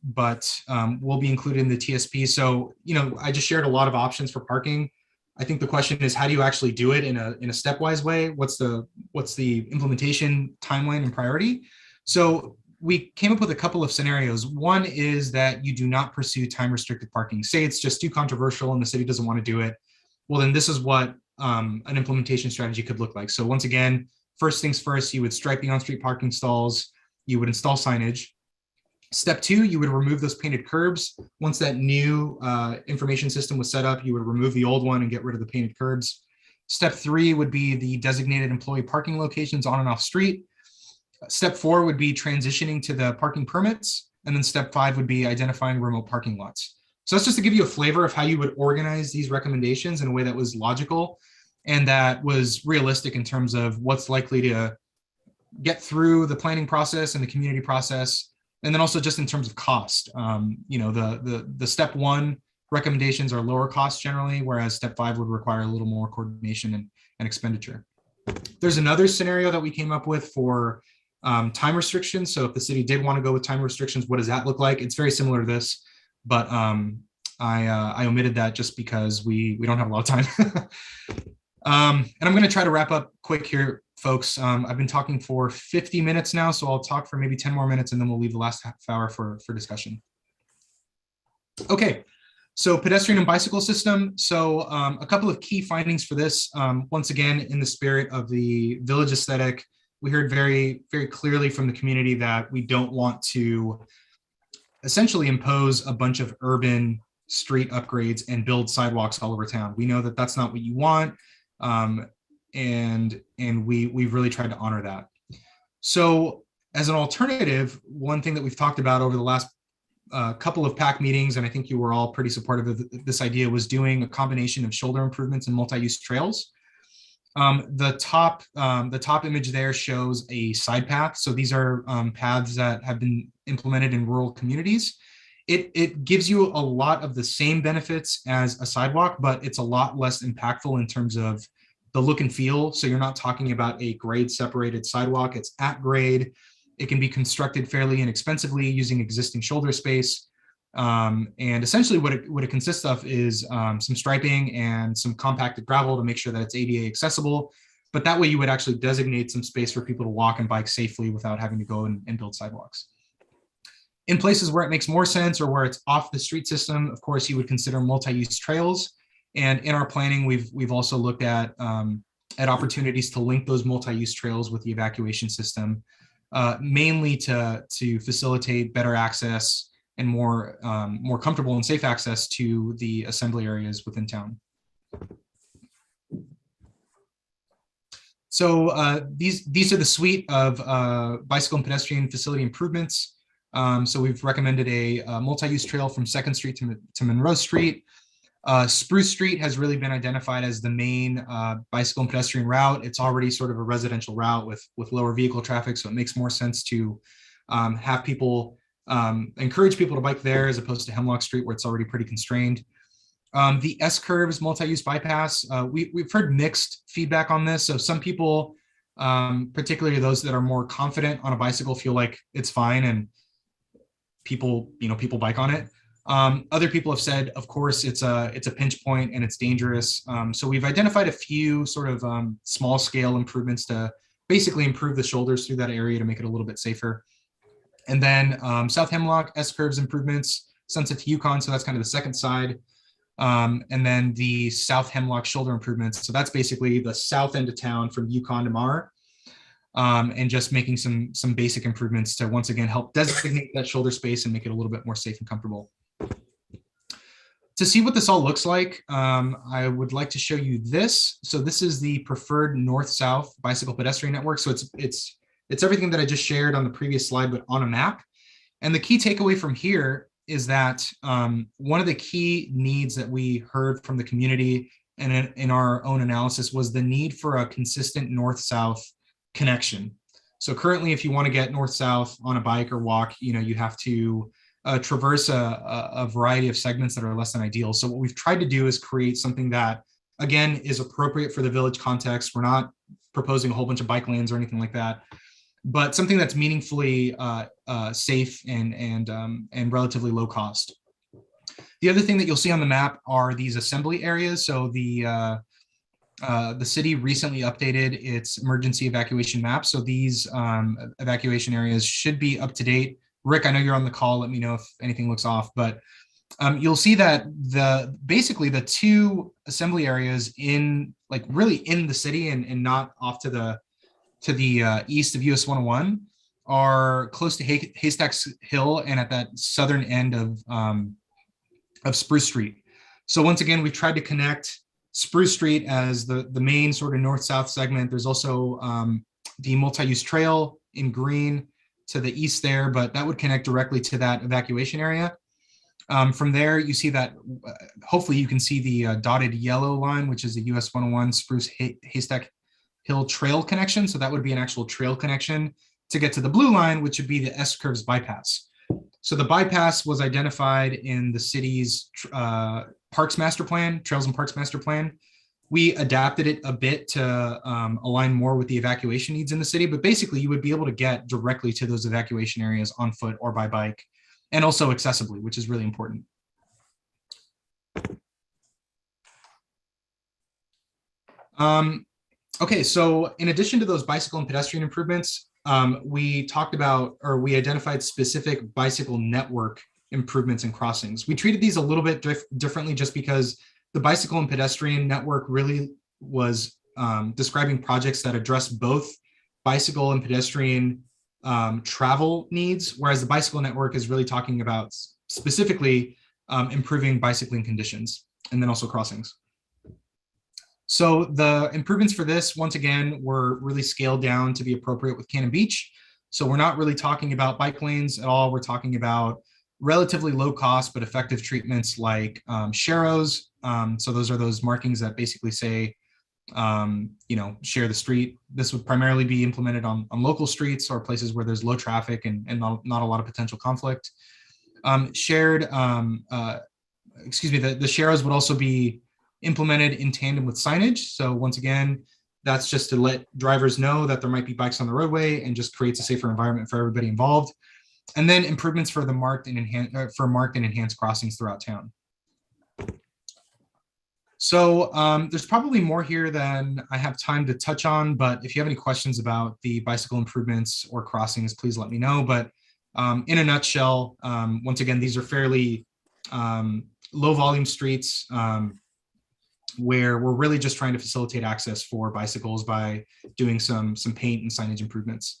but will be included in the TSP. So, I just shared a lot of options for parking. I think the question is, how do you actually do it in a stepwise way? What's the implementation timeline and priority? So we came up with a couple of scenarios. One is that you do not pursue time restricted parking. Say it's just too controversial and the city doesn't want to do it. Well, then this is what an implementation strategy could look like. So once again, first things first, you would stripe the on-street parking stalls, you would install signage. Step 2, you would remove those painted curbs. Once that new information system was set up, you would remove the old one and get rid of the painted curbs. Step 3 would be the designated employee parking locations on and off street. Step 4 would be transitioning to the parking permits. And then step 5 would be identifying remote parking lots. So that's just to give you a flavor of how you would organize these recommendations in a way that was logical and that was realistic in terms of what's likely to get through the planning process and the community process. And then also just in terms of cost, the step 1 recommendations are lower cost generally, whereas step 5 would require a little more coordination and expenditure. There's another scenario that we came up with for time restrictions. So if the city did want to go with time restrictions, what does that look like? It's very similar to this, but I omitted that just because we don't have a lot of time. And I'm going to try to wrap up quick here, folks. I've been talking for 50 minutes now, so I'll talk for maybe 10 more minutes and then we'll leave the last half hour for discussion. Okay, so pedestrian and bicycle system. So a couple of key findings for this. Once again, in the spirit of the village aesthetic, we heard very, very clearly from the community that we don't want to essentially impose a bunch of urban street upgrades and build sidewalks all over town. We know that that's not what you want. And we've really tried to honor that. So as an alternative, one thing that we've talked about over the last couple of PAC meetings, and I think you were all pretty supportive of this idea, was doing a combination of shoulder improvements and multi-use trails. The top image there shows a side path. So these are paths that have been implemented in rural communities. It gives you a lot of the same benefits as a sidewalk, but it's a lot less impactful in terms of the look and feel. So you're not talking about a grade separated sidewalk. It's at grade. It can be constructed fairly inexpensively using existing shoulder space. And essentially what it consists of is some striping and some compacted gravel to make sure that it's ADA accessible. But that way you would actually designate some space for people to walk and bike safely without having to go and build sidewalks. In places where it makes more sense or where it's off the street system, of course, you would consider multi-use trails. And in our planning, we've also looked at opportunities to link those multi-use trails with the evacuation system, mainly to facilitate better access and more comfortable and safe access to the assembly areas within town. So these are the suite of bicycle and pedestrian facility improvements. So we've recommended a multi-use trail from 2nd Street to Monroe Street. Spruce Street has really been identified as the main bicycle and pedestrian route. It's already sort of a residential route with lower vehicle traffic, so it makes more sense to have people, encourage people to bike there as opposed to Hemlock Street where it's already pretty constrained. The S-curves multi-use bypass, we've heard mixed feedback on this. So some people, particularly those that are more confident on a bicycle, feel like it's fine and people bike on it. Other people have said, of course, it's a pinch point and it's dangerous. So we've identified a few sort of small scale improvements to basically improve the shoulders through that area to make it a little bit safer. And then South Hemlock S-curves improvements, Sunset to Yukon. So that's kind of the second side. And then the South Hemlock shoulder improvements. So that's basically the south end of town from Yukon to Mar. And just making some basic improvements to once again help designate that shoulder space and make it a little bit more safe and comfortable. To see what this all looks like, I would like to show you this. So this is the preferred north-south bicycle pedestrian network. So it's everything that I just shared on the previous slide, but on a map. And the key takeaway from here is that one of the key needs that we heard from the community and in our own analysis was the need for a consistent north-south connection. So currently, if you want to get north-south on a bike or walk, you have to traverse a variety of segments that are less than ideal. So what we've tried to do is create something that, again, is appropriate for the village context. We're not proposing a whole bunch of bike lanes or anything like that, but something that's meaningfully safe and relatively low cost. The other thing that you'll see on the map are these assembly areas. So the city recently updated its emergency evacuation map. So these evacuation areas should be up to date. Rick, I know you're on the call. Let me know if anything looks off, but you'll see that basically the two assembly areas really in the city and not off to the east of US 101 are close to Haystacks Hill and at that southern end of Spruce Street. So once again, we've tried to connect Spruce Street as the main sort of north-south segment. There's also the multi-use trail in green to the east there, but that would connect directly to that evacuation area. From there, you see that, hopefully you can see the dotted yellow line, which is the US 101 Spruce Haystack Hill Trail connection. So that would be an actual trail connection to get to the blue line, which would be the S-curves bypass. So the bypass was identified in the city's parks master plan, trails and parks master plan. We adapted it a bit to align more with the evacuation needs in the city, but basically you would be able to get directly to those evacuation areas on foot or by bike, and also accessibly, which is really important. Okay, so in addition to those bicycle and pedestrian improvements, we talked about, or we identified specific bicycle network improvements and crossings. We treated these a little bit differently just because the bicycle and pedestrian network really was describing projects that address both bicycle and pedestrian travel needs, whereas the bicycle network is really talking about specifically improving bicycling conditions and then also crossings. So the improvements for this, once again, were really scaled down to be appropriate with Cannon Beach. So we're not really talking about bike lanes at all. We're talking about relatively low cost but effective treatments like sharrows. So those are those markings that basically say, share the street. This would primarily be implemented on local streets or places where there's low traffic and not a lot of potential conflict. The sharrows would also be implemented in tandem with signage. So once again, that's just to let drivers know that there might be bikes on the roadway and just creates a safer environment for everybody involved. And then improvements for the marked and enhanced crossings throughout town. So there's probably more here than I have time to touch on, but if you have any questions about the bicycle improvements or crossings, please let me know. But in a nutshell, once again, these are fairly low volume streets where we're really just trying to facilitate access for bicycles by doing some paint and signage improvements.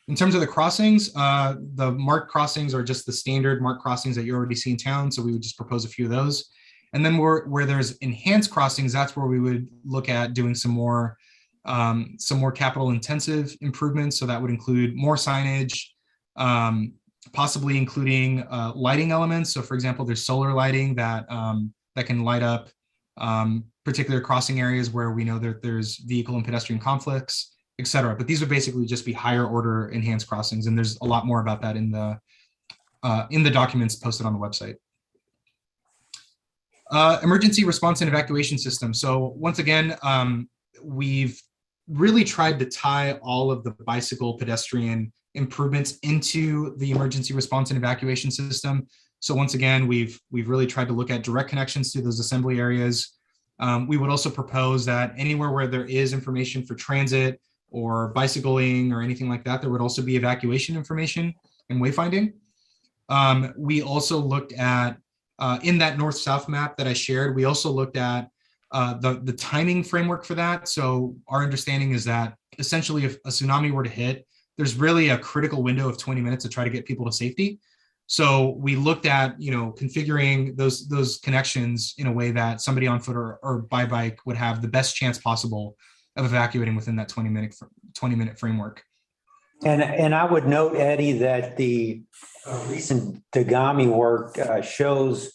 In terms of the crossings, the marked crossings are just the standard marked crossings that you already see in town. So we would just propose a few of those. And then where there's enhanced crossings, that's where we would look at doing some more capital intensive improvements. So that would include more signage, possibly including lighting elements. So for example, there's solar lighting that can light up particular crossing areas where we know that there's vehicle and pedestrian conflicts, et cetera. But these would basically just be higher order enhanced crossings. And there's a lot more about that in the documents posted on the website. Emergency response and evacuation system. So once again, we've really tried to tie all of the bicycle pedestrian improvements into the emergency response and evacuation system. So once again, we've really tried to look at direct connections to those assembly areas. We would also propose that anywhere where there is information for transit or bicycling or anything like that, there would also be evacuation information and wayfinding. We also looked at, in that north-south map that I shared, we also looked at the timing framework for that. So our understanding is that essentially if a tsunami were to hit, there's really a critical window of 20 minutes to try to get people to safety. So we looked at, configuring those connections in a way that somebody on foot or by bike would have the best chance possible of evacuating within that 20-minute framework. And I would note, Eddie, that the recent Dagami work shows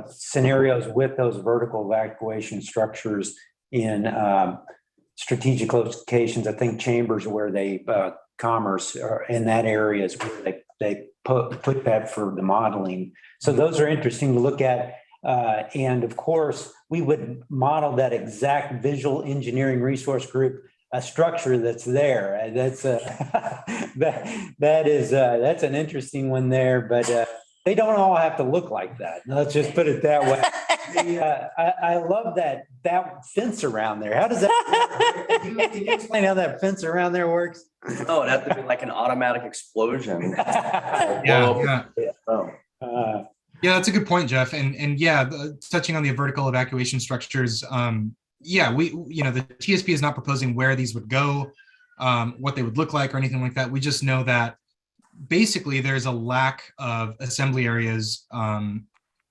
scenarios with those vertical evacuation structures in strategic locations. I think Chambers, where they Commerce, in that area is where they put that for the modeling. So those are interesting to look at. And of course, we would model that exact visual engineering resource group, a structure that's there. And that's that's an interesting one there, but they don't all have to look like that. Let's just put it that way. I love that fence around there. How does that work? Can you explain how that fence around there works? Oh, it'd have to be like an automatic explosion. Yeah, that's a good point, Jeff. And yeah, touching on the vertical evacuation structures, the TSP is not proposing where these would go, what they would look like or anything like that. We just know that basically there's a lack of assembly areas,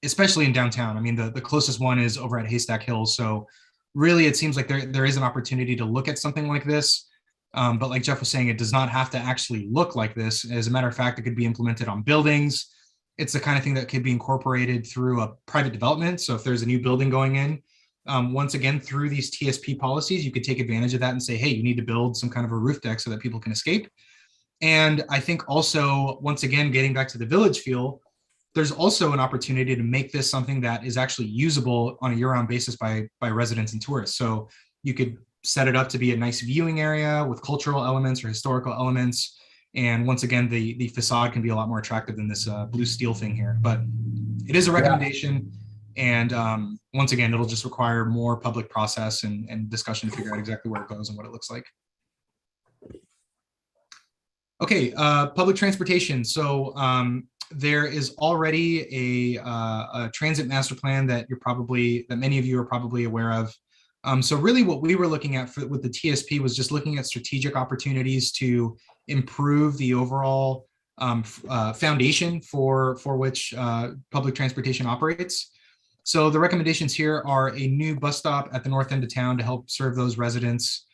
especially in downtown. I mean, the closest one is over at Haystack Hills. So really, it seems like there is an opportunity to look at something like this. But like Jeff was saying, it does not have to actually look like this. As a matter of fact, it could be implemented on buildings. It's the kind of thing that could be incorporated through a private development. So if there's a new building going in, once again, through these TSP policies, you could take advantage of that and say, hey, you need to build some kind of a roof deck so that people can escape. And I think also, once again, getting back to the village feel, there's also an opportunity to make this something that is actually usable on a year-round basis by residents and tourists. So you could set it up to be a nice viewing area with cultural elements or historical elements. And once again, the facade can be a lot more attractive than this blue steel thing here. But it is a recommendation. And once again, it'll just require more public process and discussion to figure out exactly where it goes and what it looks like. Okay, public transportation. So there is already a transit master plan that many of you are probably aware of. So really what we were looking at with the TSP was just looking at strategic opportunities to improve the overall foundation for which public transportation operates. So the recommendations here are a new bus stop at the north end of town to help serve those residents.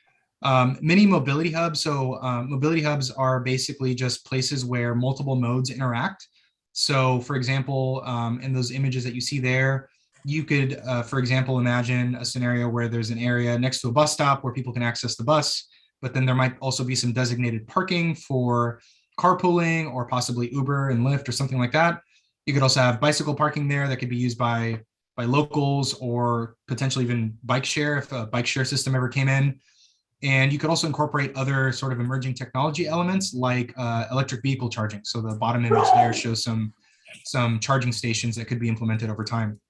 Mini mobility hubs. So mobility hubs are basically just places where multiple modes interact. So for example, in those images that you see there, you could, for example, imagine a scenario where there's an area next to a bus stop where people can access the bus, but then there might also be some designated parking for carpooling or possibly Uber and Lyft or something like that. You could also have bicycle parking there that could be used by locals or potentially even bike share if a bike share system ever came in. And you could also incorporate other sort of emerging technology elements like electric vehicle charging. So the bottom image there shows some charging stations that could be implemented over time.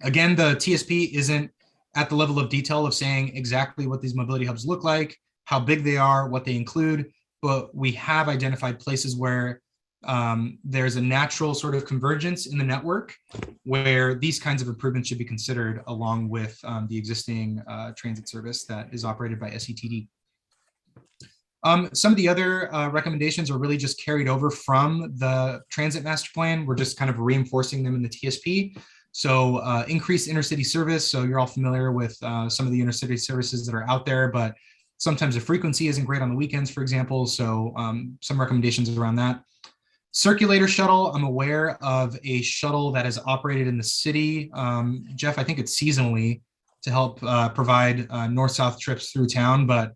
Again, the TSP isn't at the level of detail of saying exactly what these mobility hubs look like, how big they are, what they include, but we have identified places where there's a natural sort of convergence in the network where these kinds of improvements should be considered along with the existing transit service that is operated by SETD. Some of the other recommendations are really just carried over from the transit master plan. We're just kind of reinforcing them in the TSP. So increased intercity service. So you're all familiar with some of the intercity services that are out there, but sometimes the frequency isn't great on the weekends, for example. So some recommendations around that. Circulator shuttle, I'm aware of a shuttle that is operated in the city. Jeff, I think it's seasonally to help provide north-south trips through town, but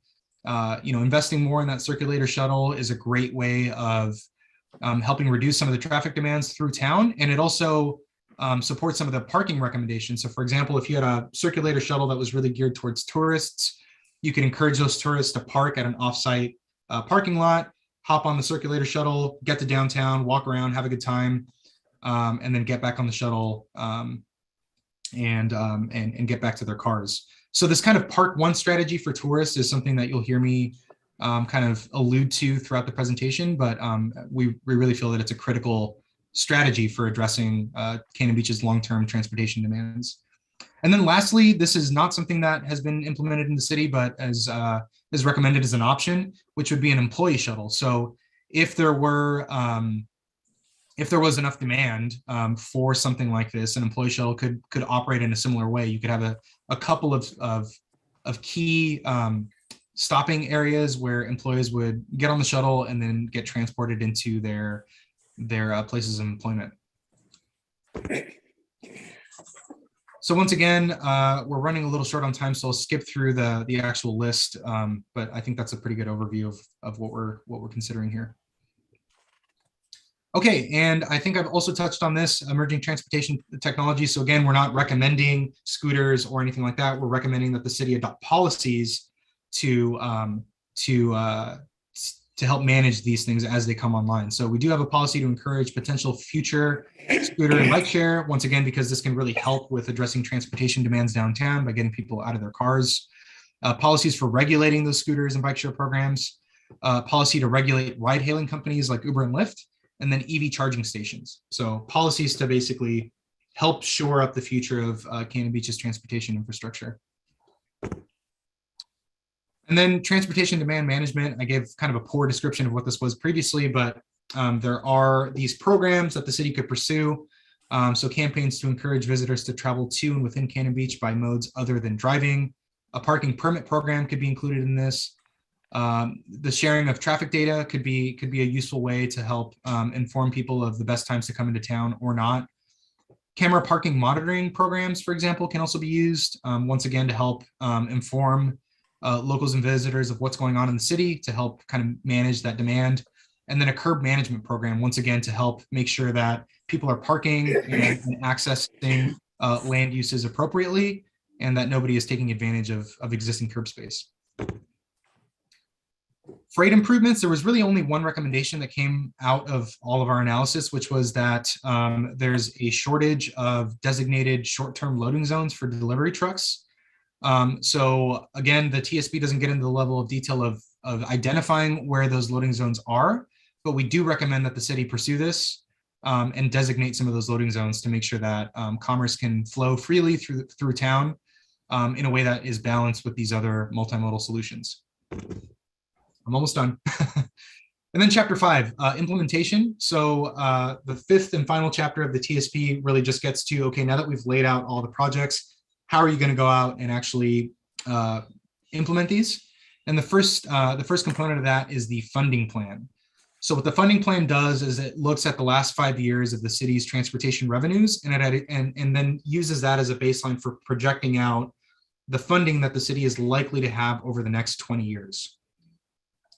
investing more in that circulator shuttle is a great way of helping reduce some of the traffic demands through town. And it also supports some of the parking recommendations. So for example, if you had a circulator shuttle that was really geared towards tourists, you can encourage those tourists to park at an offsite parking lot, hop on the circulator shuttle, get to downtown, walk around, have a good time, and then get back on the shuttle and get back to their cars. So this kind of park one strategy for tourists is something that you'll hear me kind of allude to throughout the presentation, but we really feel that it's a critical strategy for addressing Cannon Beach's long-term transportation demands. And then lastly, this is not something that has been implemented in the city, but as is recommended as an option, which would be an employee shuttle. So if there was enough demand for something like this, an employee shuttle could operate in a similar way. You could have a couple of key stopping areas where employees would get on the shuttle and then get transported into their places of employment. So once again, we're running a little short on time, so I'll skip through the actual list, but I think that's a pretty good overview of what we're considering here. Okay, and I think I've also touched on this emerging transportation technology. So again, we're not recommending scooters or anything like that. We're recommending that the city adopt policies to help manage these things as they come online. So we do have a policy to encourage potential future scooter and bike share, once again, because this can really help with addressing transportation demands downtown by getting people out of their cars. Policies for regulating those scooters and bike share programs, policy to regulate ride hailing companies like Uber and Lyft, and then EV charging stations. So policies to basically help shore up the future of Cannon Beach's transportation infrastructure. And then transportation demand management, I gave kind of a poor description of what this was previously, but there are these programs that the city could pursue. So campaigns to encourage visitors to travel to and within Cannon Beach by modes other than driving. A parking permit program could be included in this. The sharing of traffic data could be a useful way to help inform people of the best times to come into town or not. Camera parking monitoring programs, for example, can also be used, once again, to help inform locals and visitors of what's going on in the city to help kind of manage that demand. and then a curb management program, once again, to help make sure that people are parking and accessing land uses appropriately, and that nobody is taking advantage of existing curb space. Freight improvements, there was really only one recommendation that came out of all of our analysis, which was that there's a shortage of designated short-term loading zones for delivery trucks. So again, the TSP doesn't get into the level of detail of identifying where those loading zones are, but we do recommend that the city pursue this and designate some of those loading zones to make sure that commerce can flow freely through town in a way that is balanced with these other multimodal solutions. I'm almost done. And then chapter 5, implementation. So the fifth and final chapter of the TSP really just gets to, okay, now that we've laid out all the projects, how are you going to go out and actually implement these? And the first component of that is the funding plan. So what the funding plan does is it looks at the last 5 years of the city's transportation revenues and then uses that as a baseline for projecting out the funding that the city is likely to have over the next 20 years.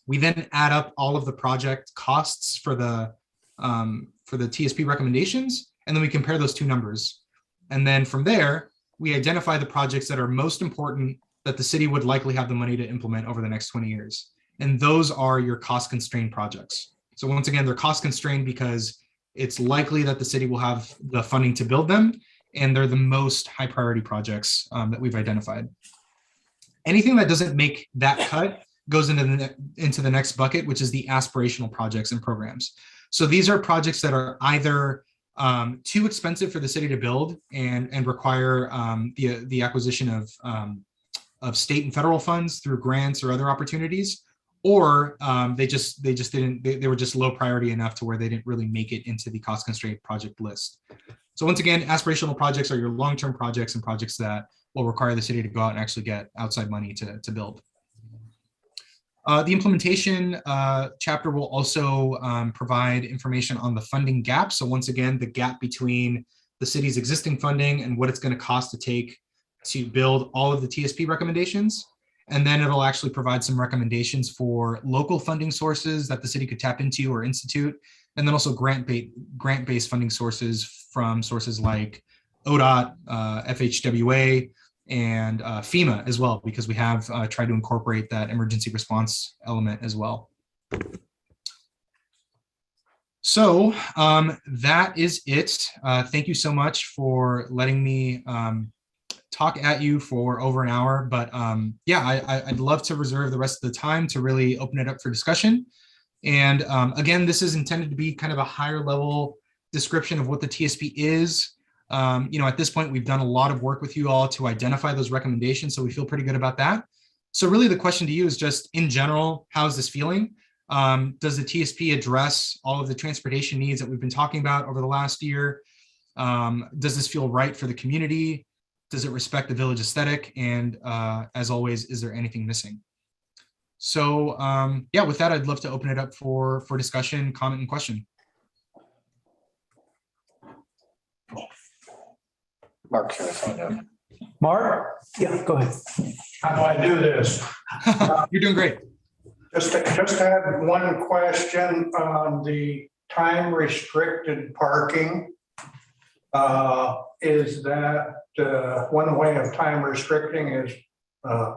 We then add up all of the project costs for the TSP recommendations, and then we compare those two numbers. And then from there, we identify the projects that are most important that the city would likely have the money to implement over the next 20 years. And those are your cost constrained projects. So once again, they're cost constrained because it's likely that the city will have the funding to build them, and they're the most high priority projects that we've identified. Anything that doesn't make that cut goes into the next bucket, which is the aspirational projects and programs. So these are projects that are either too expensive for the city to build and require the acquisition of state and federal funds through grants or other opportunities, or they were just low priority enough to where they didn't really make it into the cost constrained project list. So once again, aspirational projects are your long-term projects and projects that will require the city to go out and actually get outside money to build. The implementation chapter will also provide information on the funding gap. So once again, the gap between the city's existing funding and what it's going to cost to take to build all of the TSP recommendations. And then it'll actually provide some recommendations for local funding sources that the city could tap into or institute. And then also grant-based funding sources from sources like ODOT, FHWA, and FEMA as well, because we have tried to incorporate that emergency response element as well. So that is it. Thank you so much for letting me talk at you for over an hour, but yeah, I'd love to reserve the rest of the time to really open it up for discussion. And again, this is intended to be kind of a higher level description of what the TSP is. At this point, we've done a lot of work with you all to identify those recommendations, so we feel pretty good about that. So really the question to you is just in general, how's this feeling? Does the TSP address all of the transportation needs that we've been talking about over the last year? Does this feel right for the community? Does it respect the village aesthetic? And as always, is there anything missing? So yeah, with that, I'd love to open it up for discussion, comment, and question. Mark's gonna find out. Mark? Yeah, go ahead. How do I do this? You're doing great. Just had one question on the time restricted parking. Is that one way of time restricting is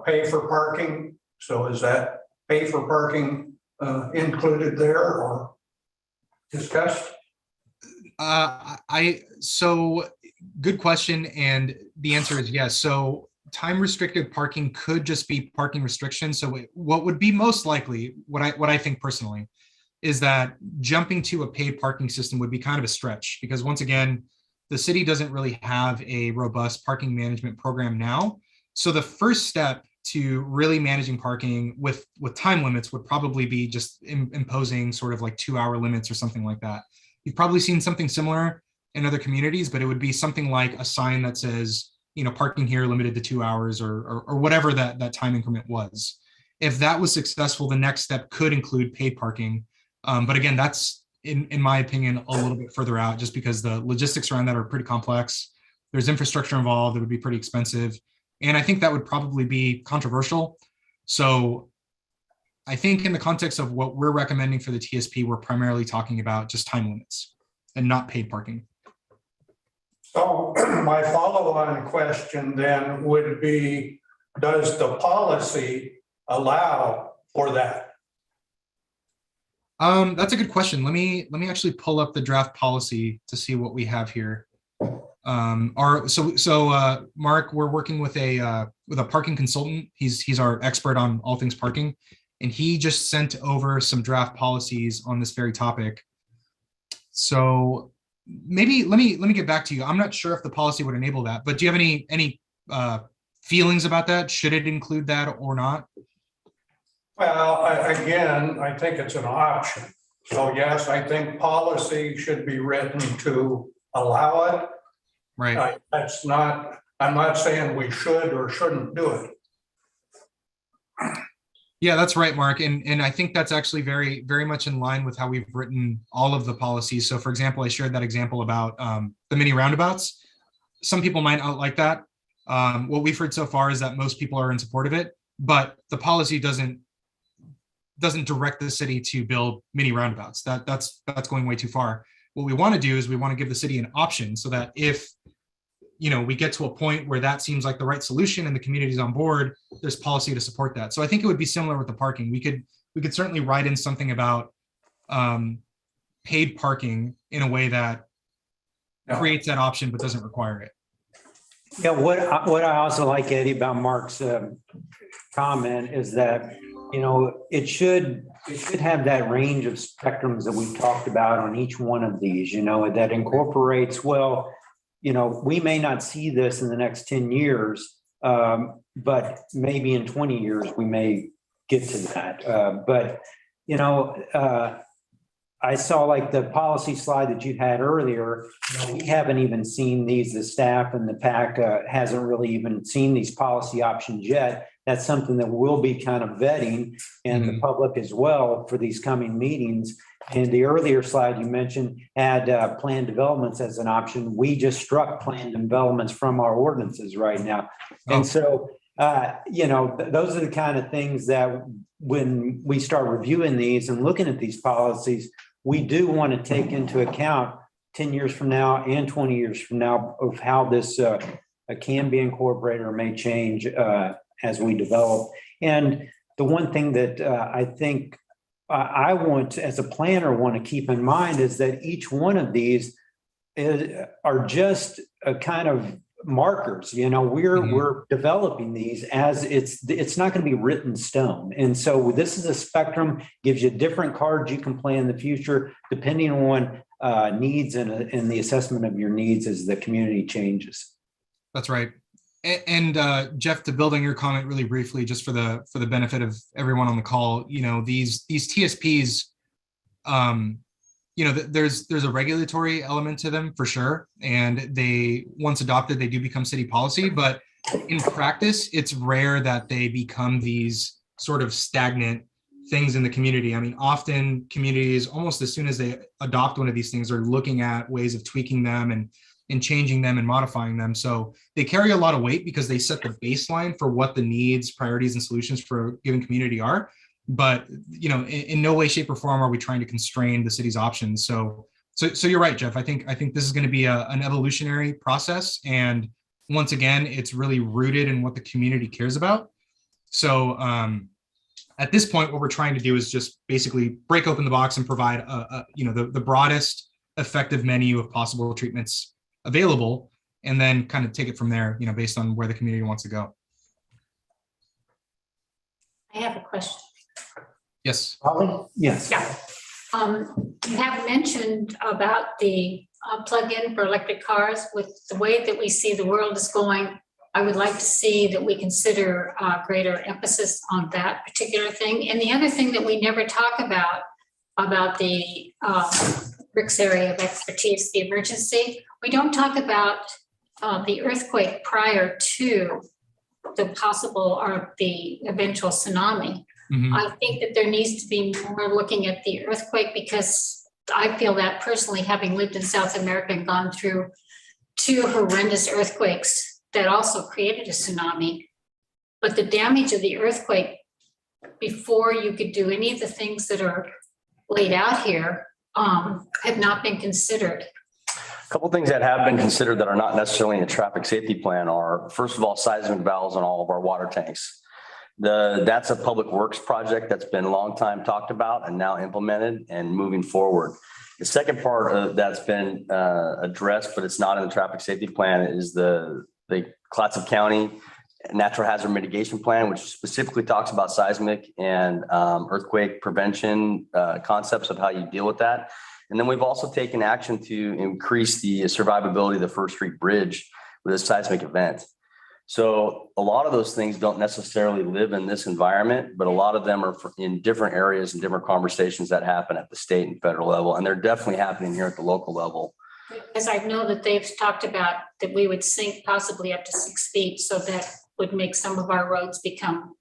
pay for parking? So is that pay for parking included there or discussed? So good question, and the answer is yes. So time restricted parking could just be parking restrictions. So what would be most likely, what I think personally, is that jumping to a paid parking system would be kind of a stretch, because once again, the city doesn't really have a robust parking management program now. So the first step to really managing parking with time limits would probably be just imposing sort of like 2-hour limits or something like that. You've probably seen something similar in other communities, but it would be something like a sign that says, parking here limited to 2 hours or whatever that time increment was. If that was successful, the next step could include paid parking. But again, that's in my opinion, a little bit further out, just because the logistics around that are pretty complex. There's infrastructure involved that would be pretty expensive. And I think that would probably be controversial. So I think in the context of what we're recommending for the TSP, we're primarily talking about just time limits and not paid parking. So my follow-on question then would be, does the policy allow for that? That's a good question. Let me actually pull up the draft policy to see what we have here. Mark, we're working with a parking consultant. He's our expert on all things parking, and he just sent over some draft policies on this very topic. So maybe let me get back to you. I'm not sure if the policy would enable that, but do you have any feelings about that? Should it include that or not? Well, again, I think it's an option. So yes, I think policy should be written to allow it. Right. I'm not saying we should or shouldn't do it. Yeah, that's right, Mark. And I think that's actually very, very much in line with how we've written all of the policies. So for example, I shared that example about the mini roundabouts. Some people might not like that. What we've heard so far is that most people are in support of it, but the policy doesn't direct the city to build mini roundabouts. That's going way too far. What we want to do is we want to give the city an option so that if we get to a point where that seems like the right solution and the community's on board, there's policy to support that. So I think it would be similar with the parking. We could certainly write in something about paid parking in a way that creates that option but doesn't require it. Yeah, what I also like, Eddie, about Mark's comment is that it should have that range of spectrums that we talked about on each one of these, that incorporates, we may not see this in the next 10 years, but maybe in 20 years, we may get to that. I saw like the policy slide that you had earlier, we haven't even seen these, the staff and the PAC hasn't really even seen these policy options yet. That's something that we'll be kind of vetting, and the public as well for these coming meetings. And the earlier slide you mentioned had planned developments as an option. We just struck planned developments from our ordinances right now. And so, those are the kind of things that when we start reviewing these and looking at these policies, we do want to take into account 10 years from now and 20 years from now of how this can be incorporated or may change as we develop. And the one thing that I think I want, as a planner, want to keep in mind is that each one of these are just a kind of markers. We're developing these as it's not going to be written stone. And so this is a spectrum, gives you different cards you can play in the future, depending on needs and the assessment of your needs as the community changes. That's right. And Jeff, to build on your comment really briefly, just for the benefit of everyone on the call, these TSPs, there's a regulatory element to them for sure, and they, once adopted, they do become city policy. But in practice, it's rare that they become these sort of stagnant things in the community. I mean, often communities, almost as soon as they adopt one of these things, are looking at ways of tweaking them and changing them and modifying them. So they carry a lot of weight because they set the baseline for what the needs, priorities, and solutions for a given community are. But in no way, shape, or form are we trying to constrain the city's options. So you're right, Jeff. I think this is going to be an evolutionary process, and once again, it's really rooted in what the community cares about. So at this point, what we're trying to do is just basically break open the box and provide the broadest effective menu of possible treatments available, and then kind of take it from there, based on where the community wants to go. I have a question. Yes. Yes. Yeah. You have mentioned about the plug-in for electric cars. With the way that we see the world is going, I would like to see that we consider greater emphasis on that particular thing. And the other thing that we never talk about the Rick's area of expertise, the emergency, we don't talk about the earthquake prior to the possible or the eventual tsunami. Mm-hmm. I think that there needs to be more looking at the earthquake, because I feel that personally, having lived in South America and gone through 2 horrendous earthquakes that also created a tsunami, but the damage of the earthquake before you could do any of the things that are laid out here, have not been considered? A couple things that have been considered that are not necessarily in the traffic safety plan are, first of all, seismic valves on all of our water tanks. That's a public works project that's been a long time talked about and now implemented and moving forward. The second part that's been addressed, but it's not in the traffic safety plan, is the Clatsop County Natural Hazard Mitigation Plan, which specifically talks about seismic and earthquake prevention concepts of how you deal with that. And then we've also taken action to increase the survivability of the First Street Bridge with a seismic event. So a lot of those things don't necessarily live in this environment, but a lot of them are in different areas and different conversations that happen at the state and federal level. And they're definitely happening here at the local level. Because I know that they've talked about that we would sink possibly up to 6 feet, so that would make some of our roads become.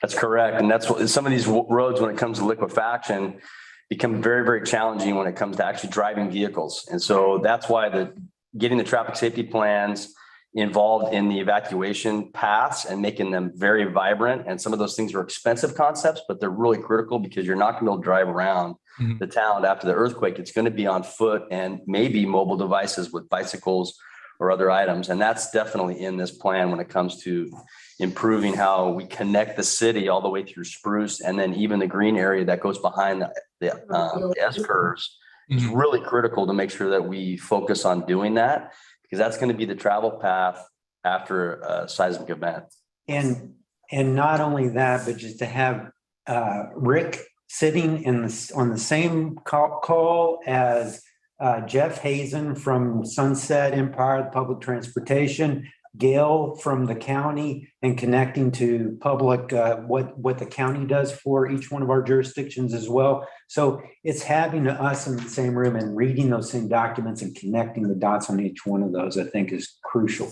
That's correct. And that's what some of these roads, when it comes to liquefaction, become very, very challenging when it comes to actually driving vehicles. And so that's why getting the traffic safety plans involved in the evacuation paths and making them very vibrant. And some of those things are expensive concepts, but they're really critical because you're not going to be able to drive around the town after the earthquake. It's going to be on foot and maybe mobile devices with bicycles or other items. And that's definitely in this plan when it comes to improving how we connect the city all the way through Spruce, and then even the green area that goes behind the S curves. It's really critical to make sure that we focus on doing that, because that's going to be the travel path after a seismic event. And not only that, but just to have Rick sitting on the same call as Jeff Hazen from Sunset Empire Public Transportation, Gail from the county, and connecting to public, what the county does for each one of our jurisdictions as well. So it's having us in the same room and reading those same documents and connecting the dots on each one of those, I think, is crucial.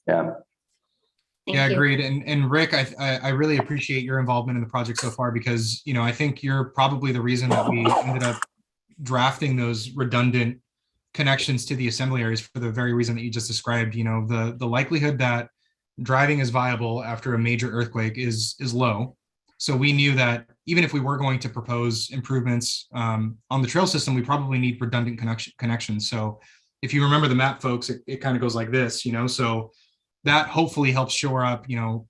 Yeah. Yeah, agreed. And Rick, I really appreciate your involvement in the project so far, because, you know, I think you're probably the reason that we ended up drafting those redundant connections to the assembly areas for the very reason that you just described. You know, the likelihood that driving is viable after a major earthquake is low. So we knew that even if we were going to propose improvements on the trail system, we probably need redundant connections. So if you remember the map, folks, it kind of goes like this, you know, so that hopefully helps shore up, you know,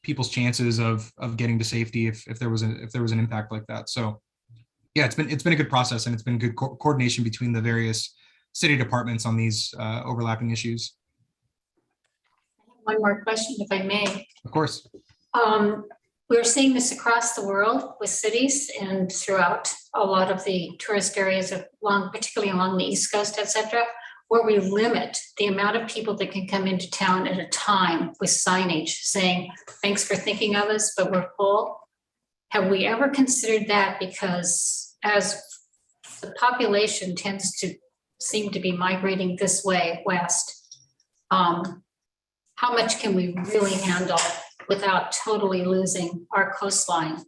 people's chances of getting to safety if there was an impact like that. So yeah, it's been a good process, and it's been good coordination between the various city departments on these overlapping issues. One more question, if I may. Of course. We're seeing this across the world with cities and throughout a lot of the tourist areas, particularly along the East Coast, et cetera, where we limit the amount of people that can come into town at a time with signage saying, thanks for thinking of us, but we're full. Have we ever considered that? Because as the population tends to seem to be migrating this way west, how much can we really handle without totally losing our coastline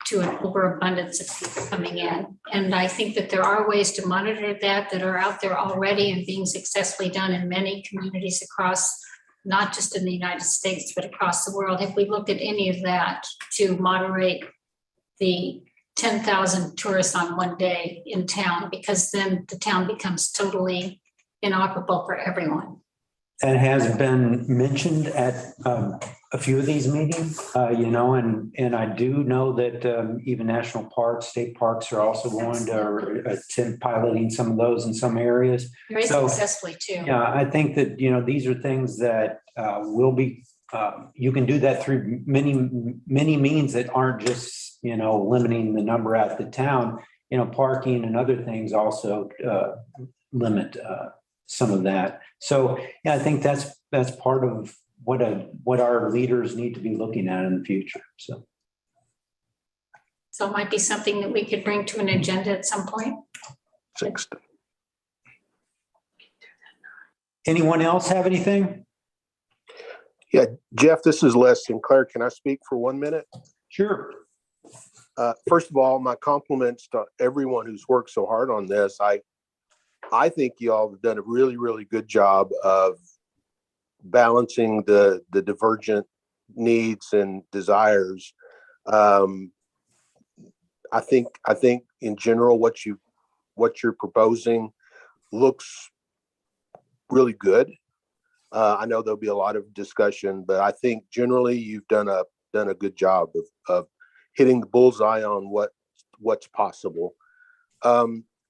to an overabundance of people coming in? And I think that there are ways to monitor that are out there already and being successfully done in many communities across, not just in the United States, but across the world. Have we looked at any of that to moderate the 10,000 tourists on one day in town? Because then the town becomes totally inoperable for everyone. That has been mentioned at a few of these meetings, you know, and I do know that even national parks, state parks are also going to attempt piloting some of those in some areas. Very successfully too. Yeah, I think that, you know, these are things that will be, you can do that through many means that aren't just, you know, limiting the number at the town. You know, parking and other things also limit some of that. So yeah, I think that's part of what our leaders need to be looking at in the future. So it might be something that we could bring to an agenda at some point. Thanks. Anyone else have anything? Yeah, Jeff, this is Les Sinclair. Can I speak for 1 minute? Sure. First of all, my compliments to everyone who's worked so hard on this. I think you all have done a really, really good job of balancing the divergent needs and desires Um, I think in general, what you're proposing looks really good. I know there'll be a lot of discussion, but I think generally you've done a good job of hitting the bullseye on what's possible. I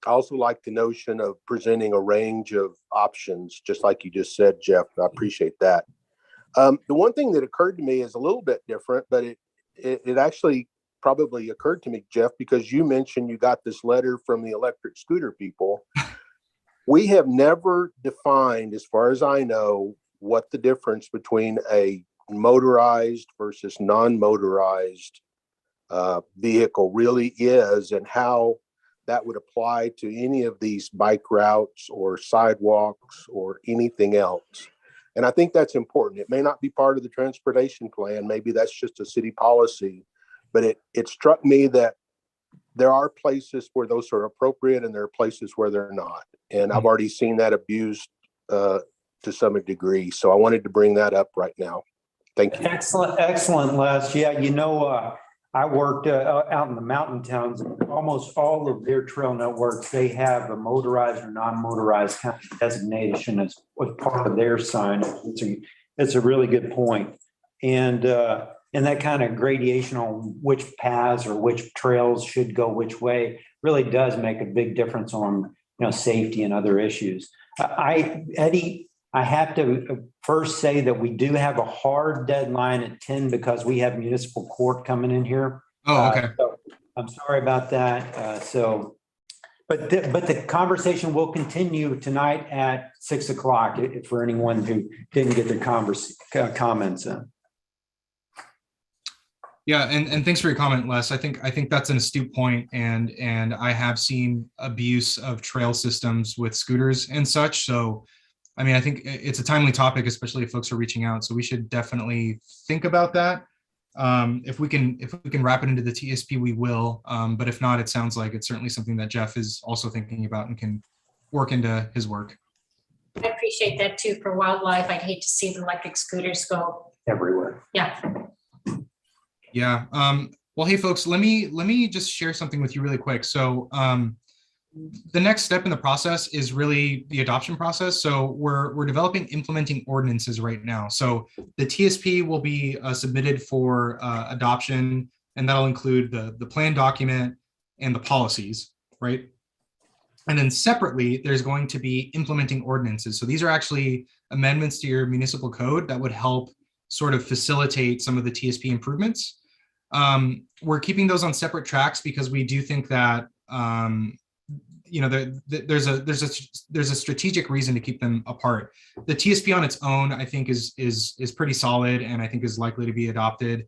also like the notion of presenting a range of options, just like you just said, Jeff. I appreciate that. The one thing that occurred to me is a little bit different, but it actually probably occurred to me, Jeff, because you mentioned you got this letter from the electric scooter people. We have never defined, as far as I know, what the difference between a motorized versus non-motorized vehicle really is, and how that would apply to any of these bike routes or sidewalks or anything else. And I think that's important. It may not be part of the transportation plan. Maybe that's just a city policy, but it struck me that there are places where those are appropriate and there are places where they're not. And I've already seen that abused to some degree. So I wanted to bring that up right now. Thank you. Excellent, Les. Yeah, I worked out in the mountain towns. Almost all of their trail networks, they have a motorized or non-motorized kind of designation as part of their sign. It's a really good point. And that kind of gradation on which paths or which trails should go which way really does make a big difference on safety and other issues. Eddie, I have to first say that we do have a hard deadline at 10 because we have municipal court coming in here. Oh, okay. So I'm sorry about that. But the conversation will continue tonight at 6 o'clock for anyone who didn't get their comments in. Yeah, and thanks for your comment, Les. I think that's an astute point, and I have seen abuse of trail systems with scooters and such. So, I mean, I think it's a timely topic, especially if folks are reaching out. So we should definitely think about that. If we can wrap it into the TSP, we will. But if not, it sounds like it's certainly something that Jeff is also thinking about and can work into his work. I appreciate that too. For wildlife, I'd hate to see the electric scooters go everywhere. Yeah. Yeah. Well, hey, folks, let me just share something with you really quick. So the next step in the process is really the adoption process. So we're developing implementing ordinances right now. So the TSP will be submitted for adoption, and that'll include the plan document and the policies, right? And then separately, there's going to be implementing ordinances. So these are actually amendments to your municipal code that would help sort of facilitate some of the TSP improvements. We're keeping those on separate tracks because we do think that there's a strategic reason to keep them apart. The TSP on its own, I think, is pretty solid, and I think is likely to be adopted.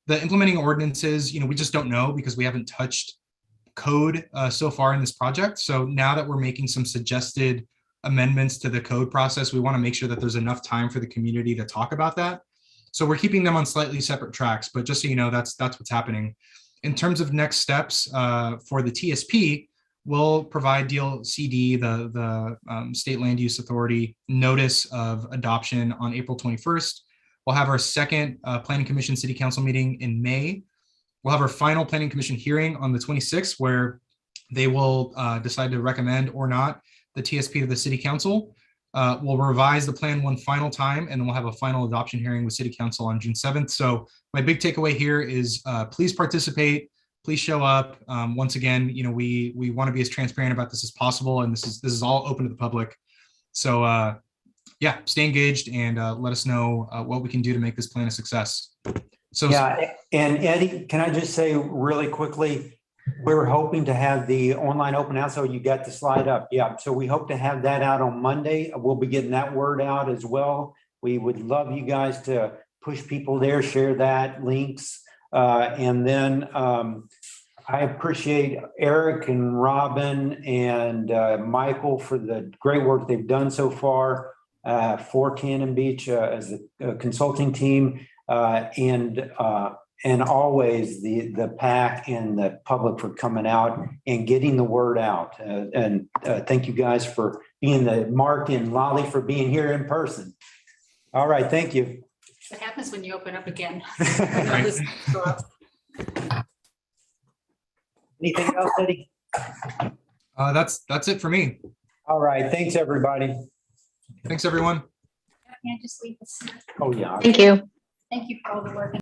The implementing ordinances, we just don't know because we haven't touched code so far in this project. So now that we're making some suggested amendments to the code process, we want to make sure that there's enough time for the community to talk about that. So we're keeping them on slightly separate tracks, but just so you know, that's what's happening. In terms of next steps for the TSP, we'll provide DLCD, the State Land Use Authority, notice of adoption on April 21st. We'll have our second Planning Commission City Council meeting in May. We'll have our final Planning Commission hearing on the 26th, where they will decide to recommend or not the TSP to the City Council. We'll revise the plan one final time, and then we'll have a final adoption hearing with City Council on June 7th. So my big takeaway here is please participate, please show up. Once again, we want to be as transparent about this as possible, and this is all open to the public. So yeah, stay engaged and let us know what we can do to make this plan a success. So yeah, and Eddie, can I just say really quickly, we were hoping to have the online open house, so you got the slide up. Yeah, so we hope to have that out on Monday. We'll be getting that word out as well. We would love you guys to push people there, share that, links. And then I appreciate Eric and Robin and Michael for the great work they've done so far for Cannon Beach as a consulting team. And always the PAC and the public for coming out and getting the word out. And thank you guys for being Mark and Lolly for being here in person. All right, thank you. What happens when you open up again? Anything else, Eddie? That's it for me. All right, thanks, everybody. Thanks, everyone. Can't just leave this. Oh, yeah. Thank you. Thank you for all the work.